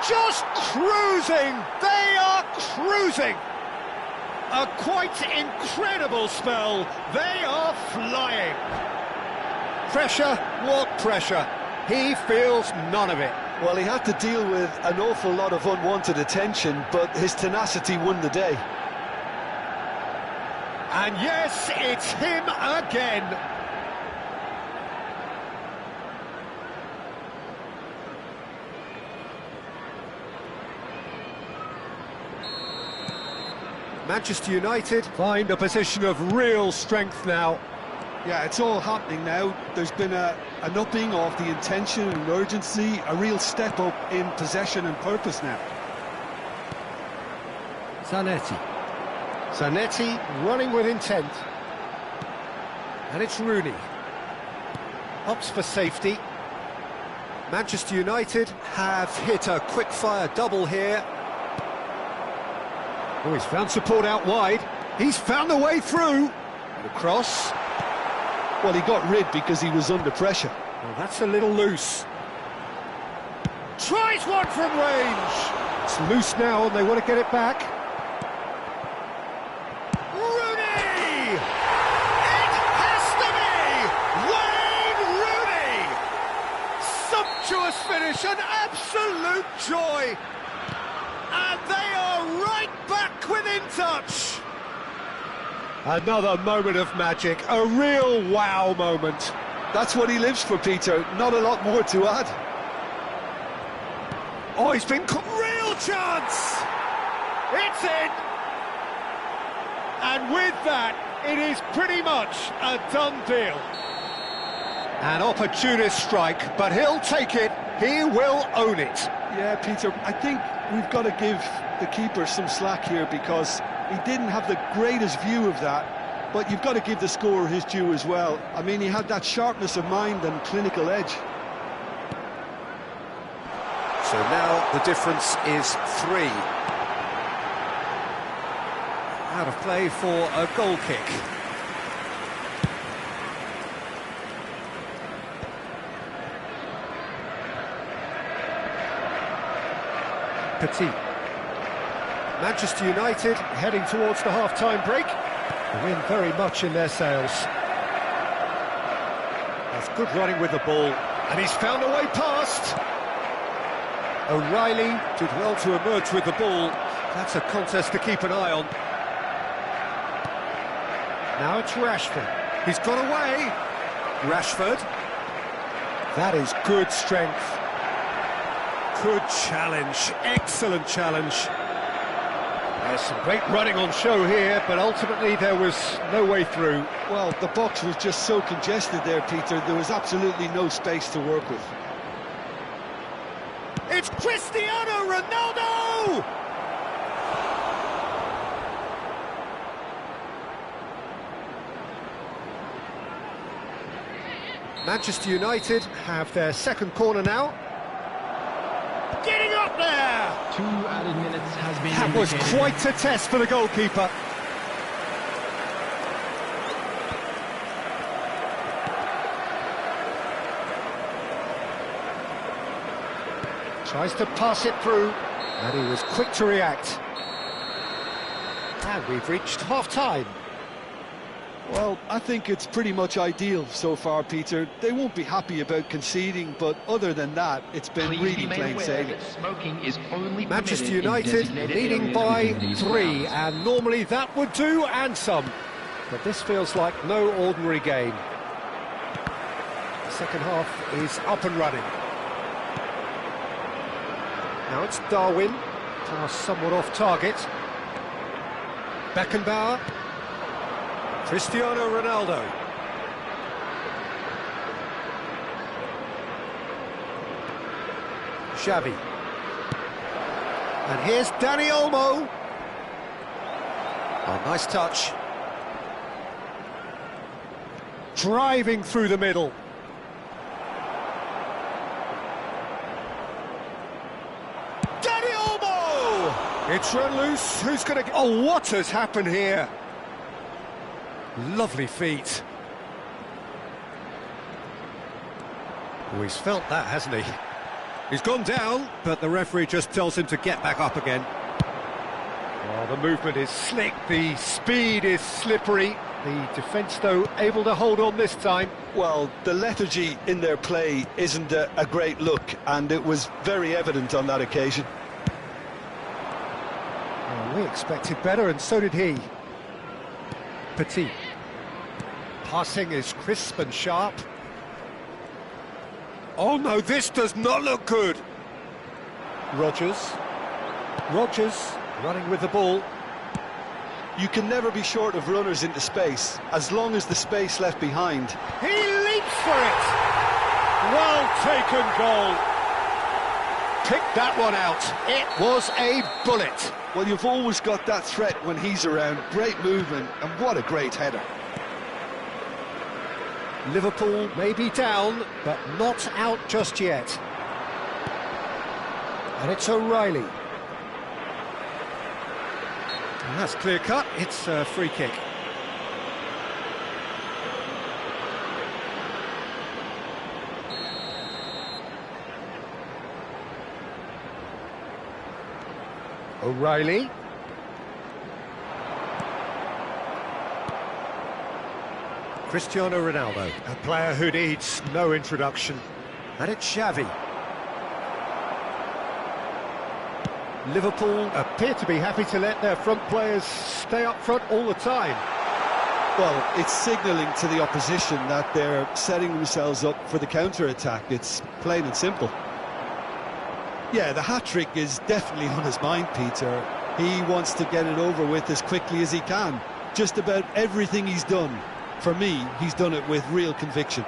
Just cruising! They are cruising! A quite incredible spell. They are flying. Pressure? What pressure? He feels none of it. Well, he had to deal with an awful lot of unwanted attention, but his tenacity won the day. And yes, it's him again. Manchester United find a position of real strength now. Yeah, it's all happening now. There's been an upping of the intention and urgency, a real step up in possession and purpose now. Zanetti. Zanetti running with intent. And it's Rooney. Opts for safety. Manchester United have hit a quick-fire double here. Oh, he's found support out wide. He's found the way through. And a cross. Well, he got rid because he was under pressure. Well, that's a little loose. Tries one from range. It's loose now and they want to get it back. Rooney! It has to be! Wayne Rooney! Sumptuous finish, an absolute joy. And they are right in touch! Another moment of magic, a real wow moment. That's what he lives for, Peter. Not a lot more to add. Oh, he's been real chance! It's in! And with that, it is pretty much a done deal. An opportunist strike, but he'll take it. He will own it. Yeah, Peter, I think we've got to give the keeper some slack here because he didn't have the greatest view of that, but you've got to give the scorer his due as well. I mean, he had that sharpness of mind and clinical edge. So now the difference is 3. Out of play for a goal kick. Petit. Manchester United heading towards the half-time break. The win very much in their sails. That's good running with the ball, and he's found a way past. O'Reilly did well to emerge with the ball. That's a contest to keep an eye on. Now it's Rashford. He's got away. Rashford. That is good strength. Good challenge. Excellent challenge. There's some great running on show here, but ultimately there was no way through. Well, the box was just so congested there, Peter. There was absolutely no space to work with. It's Cristiano Ronaldo! Manchester United have their second corner now. Getting up there! 2 added minutes has been That was indicated. quite a test for the goalkeeper. Tries to pass it through, and he was quick to react. And we've reached half-time. Well, I think it's pretty much ideal so far, Peter. They won't be happy about conceding, but other than that, it's been Please really be made plain aware sailing. that smoking is only Manchester permitted in United designated leading areas by within these 3, grounds. and normally that would do, and some. But this feels like no ordinary game. The second half is up and running. Now it's Darwin, pass somewhat off target. Beckenbauer. Cristiano Ronaldo. Xavi. And here's Dani Olmo. Oh, nice touch. Driving through the middle. Dani Olmo! It's run loose. Who's going to... Oh, what has happened here? Lovely feet. Oh, he's felt that, hasn't he? He's gone down, but the referee just tells him to get back up again. Oh, the movement is slick, the speed is slippery. The defence, though, able to hold on this time. Well, the lethargy in their play isn't a great look, and it was very evident on that occasion. Oh, we expected better, and so did he. Petit. Passing is crisp and sharp. Oh no, this does not look good. Rodgers running with the ball. You can never be short of runners into space, as long as the space left behind. He leaps for it. Well taken goal. Picked that one out. It was a bullet. Well, you've always got that threat when he's around. Great movement, and what a great header. Liverpool may be down, but not out just yet. And it's O'Reilly. And that's clear cut, it's a free kick. O'Reilly. Cristiano Ronaldo, a player who needs no introduction. And it's Xavi. Liverpool appear to be happy to let their front players stay up front all the time. Well, it's signalling to the opposition that they're setting themselves up for the counter-attack. It's plain and simple. Yeah, the hat-trick is definitely on his mind, Peter. He wants to get it over with as quickly as he can. Just about everything he's done, for me, he's done it with real conviction.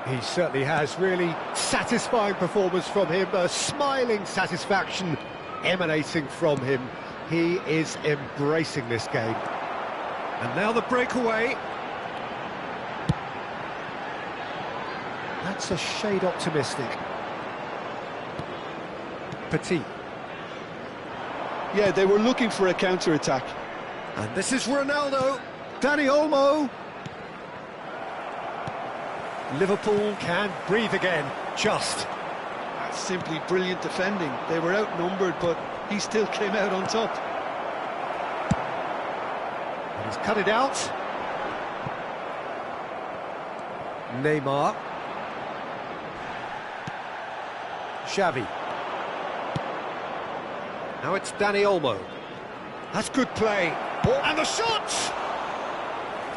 He certainly has. Really satisfying performance from him, a smiling satisfaction emanating from him. He is embracing this game. And now the breakaway. That's a shade optimistic. Petit. Yeah, they were looking for a counter-attack. And this is Ronaldo. Dani Olmo. Liverpool can breathe again, just. That's simply brilliant defending. They were outnumbered, but he still came out on top. And he's cut it out. Neymar. Xavi. Now it's Dani Olmo. That's good play. Oh, and the shot!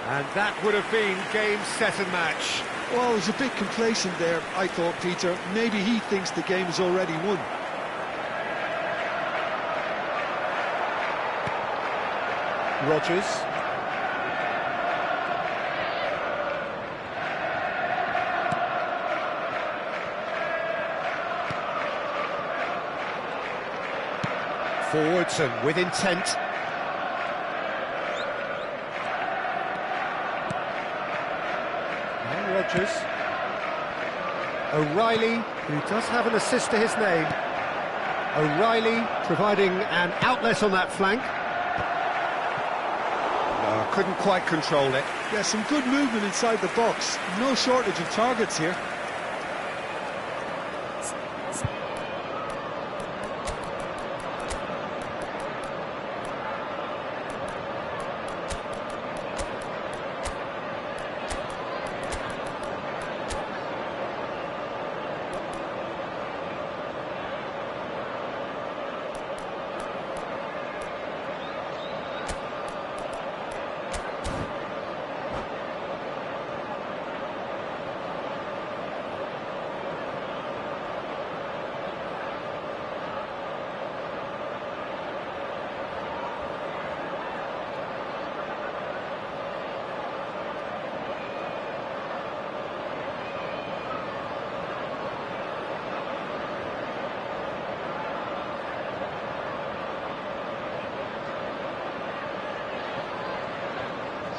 And that would have been game, set and match. Well, it was a bit complacent there, I thought, Peter. Maybe he thinks the game is already won. Rodgers. Forwards and with intent. And Rodgers. O'Reilly, who does have an assist to his name. O'Reilly providing an outlet on that flank. No, couldn't quite control it. Yeah, some good movement inside the box. No shortage of targets here.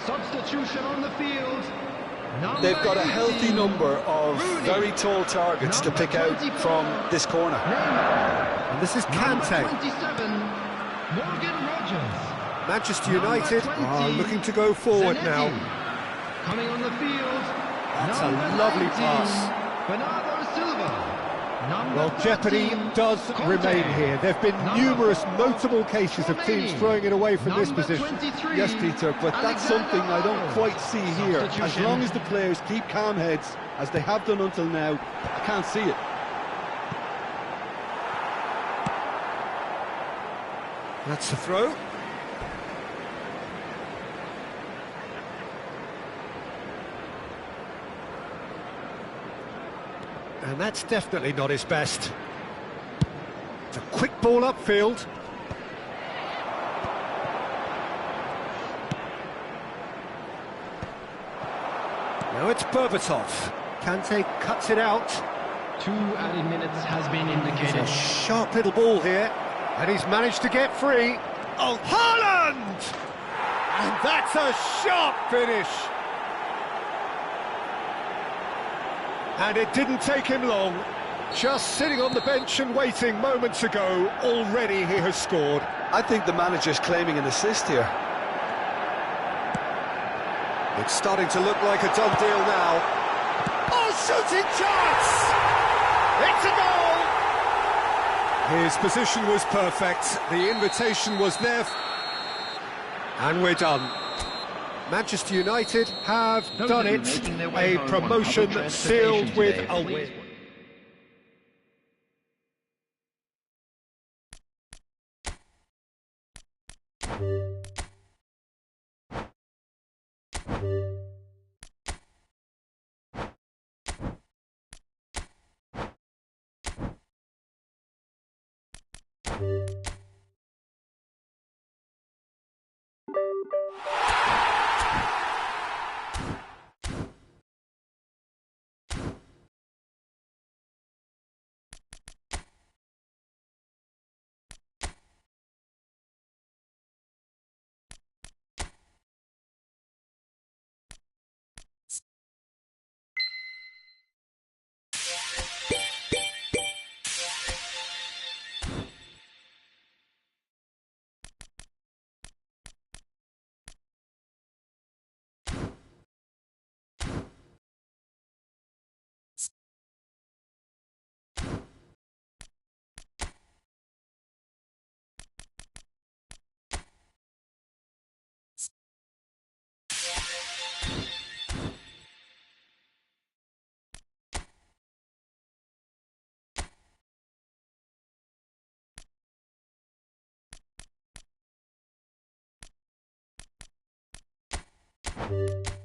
Substitution on the field. They've got a healthy number of very tall targets to pick out from this corner. And this is Kante. 27, Morgan Rogers. Manchester United are looking to go forward now. Coming on the field. That's a lovely pass. Bernardo Silva. Well, jeopardy does remain here. There have been numerous notable cases of teams throwing it away from this position. Yes, Peter, but that's something I don't quite see here. As long as the players keep calm heads, as they have done until now, I can't see it. That's the throw. And that's definitely not his best. It's a quick ball upfield. Now it's Berbatov. Kante cuts it out. 2 added minutes has been indicated. It's a sharp little ball here. And he's managed to get free. Oh, Haaland! And that's a sharp finish. And it didn't take him long. Just sitting on the bench and waiting moments ago, already he has scored. I think the manager's claiming an assist here. It's starting to look like a done deal now. Oh, shooting chance! It's a goal! His position was perfect. The invitation was there. And we're done. Manchester United have done it. A promotion sealed with a win. You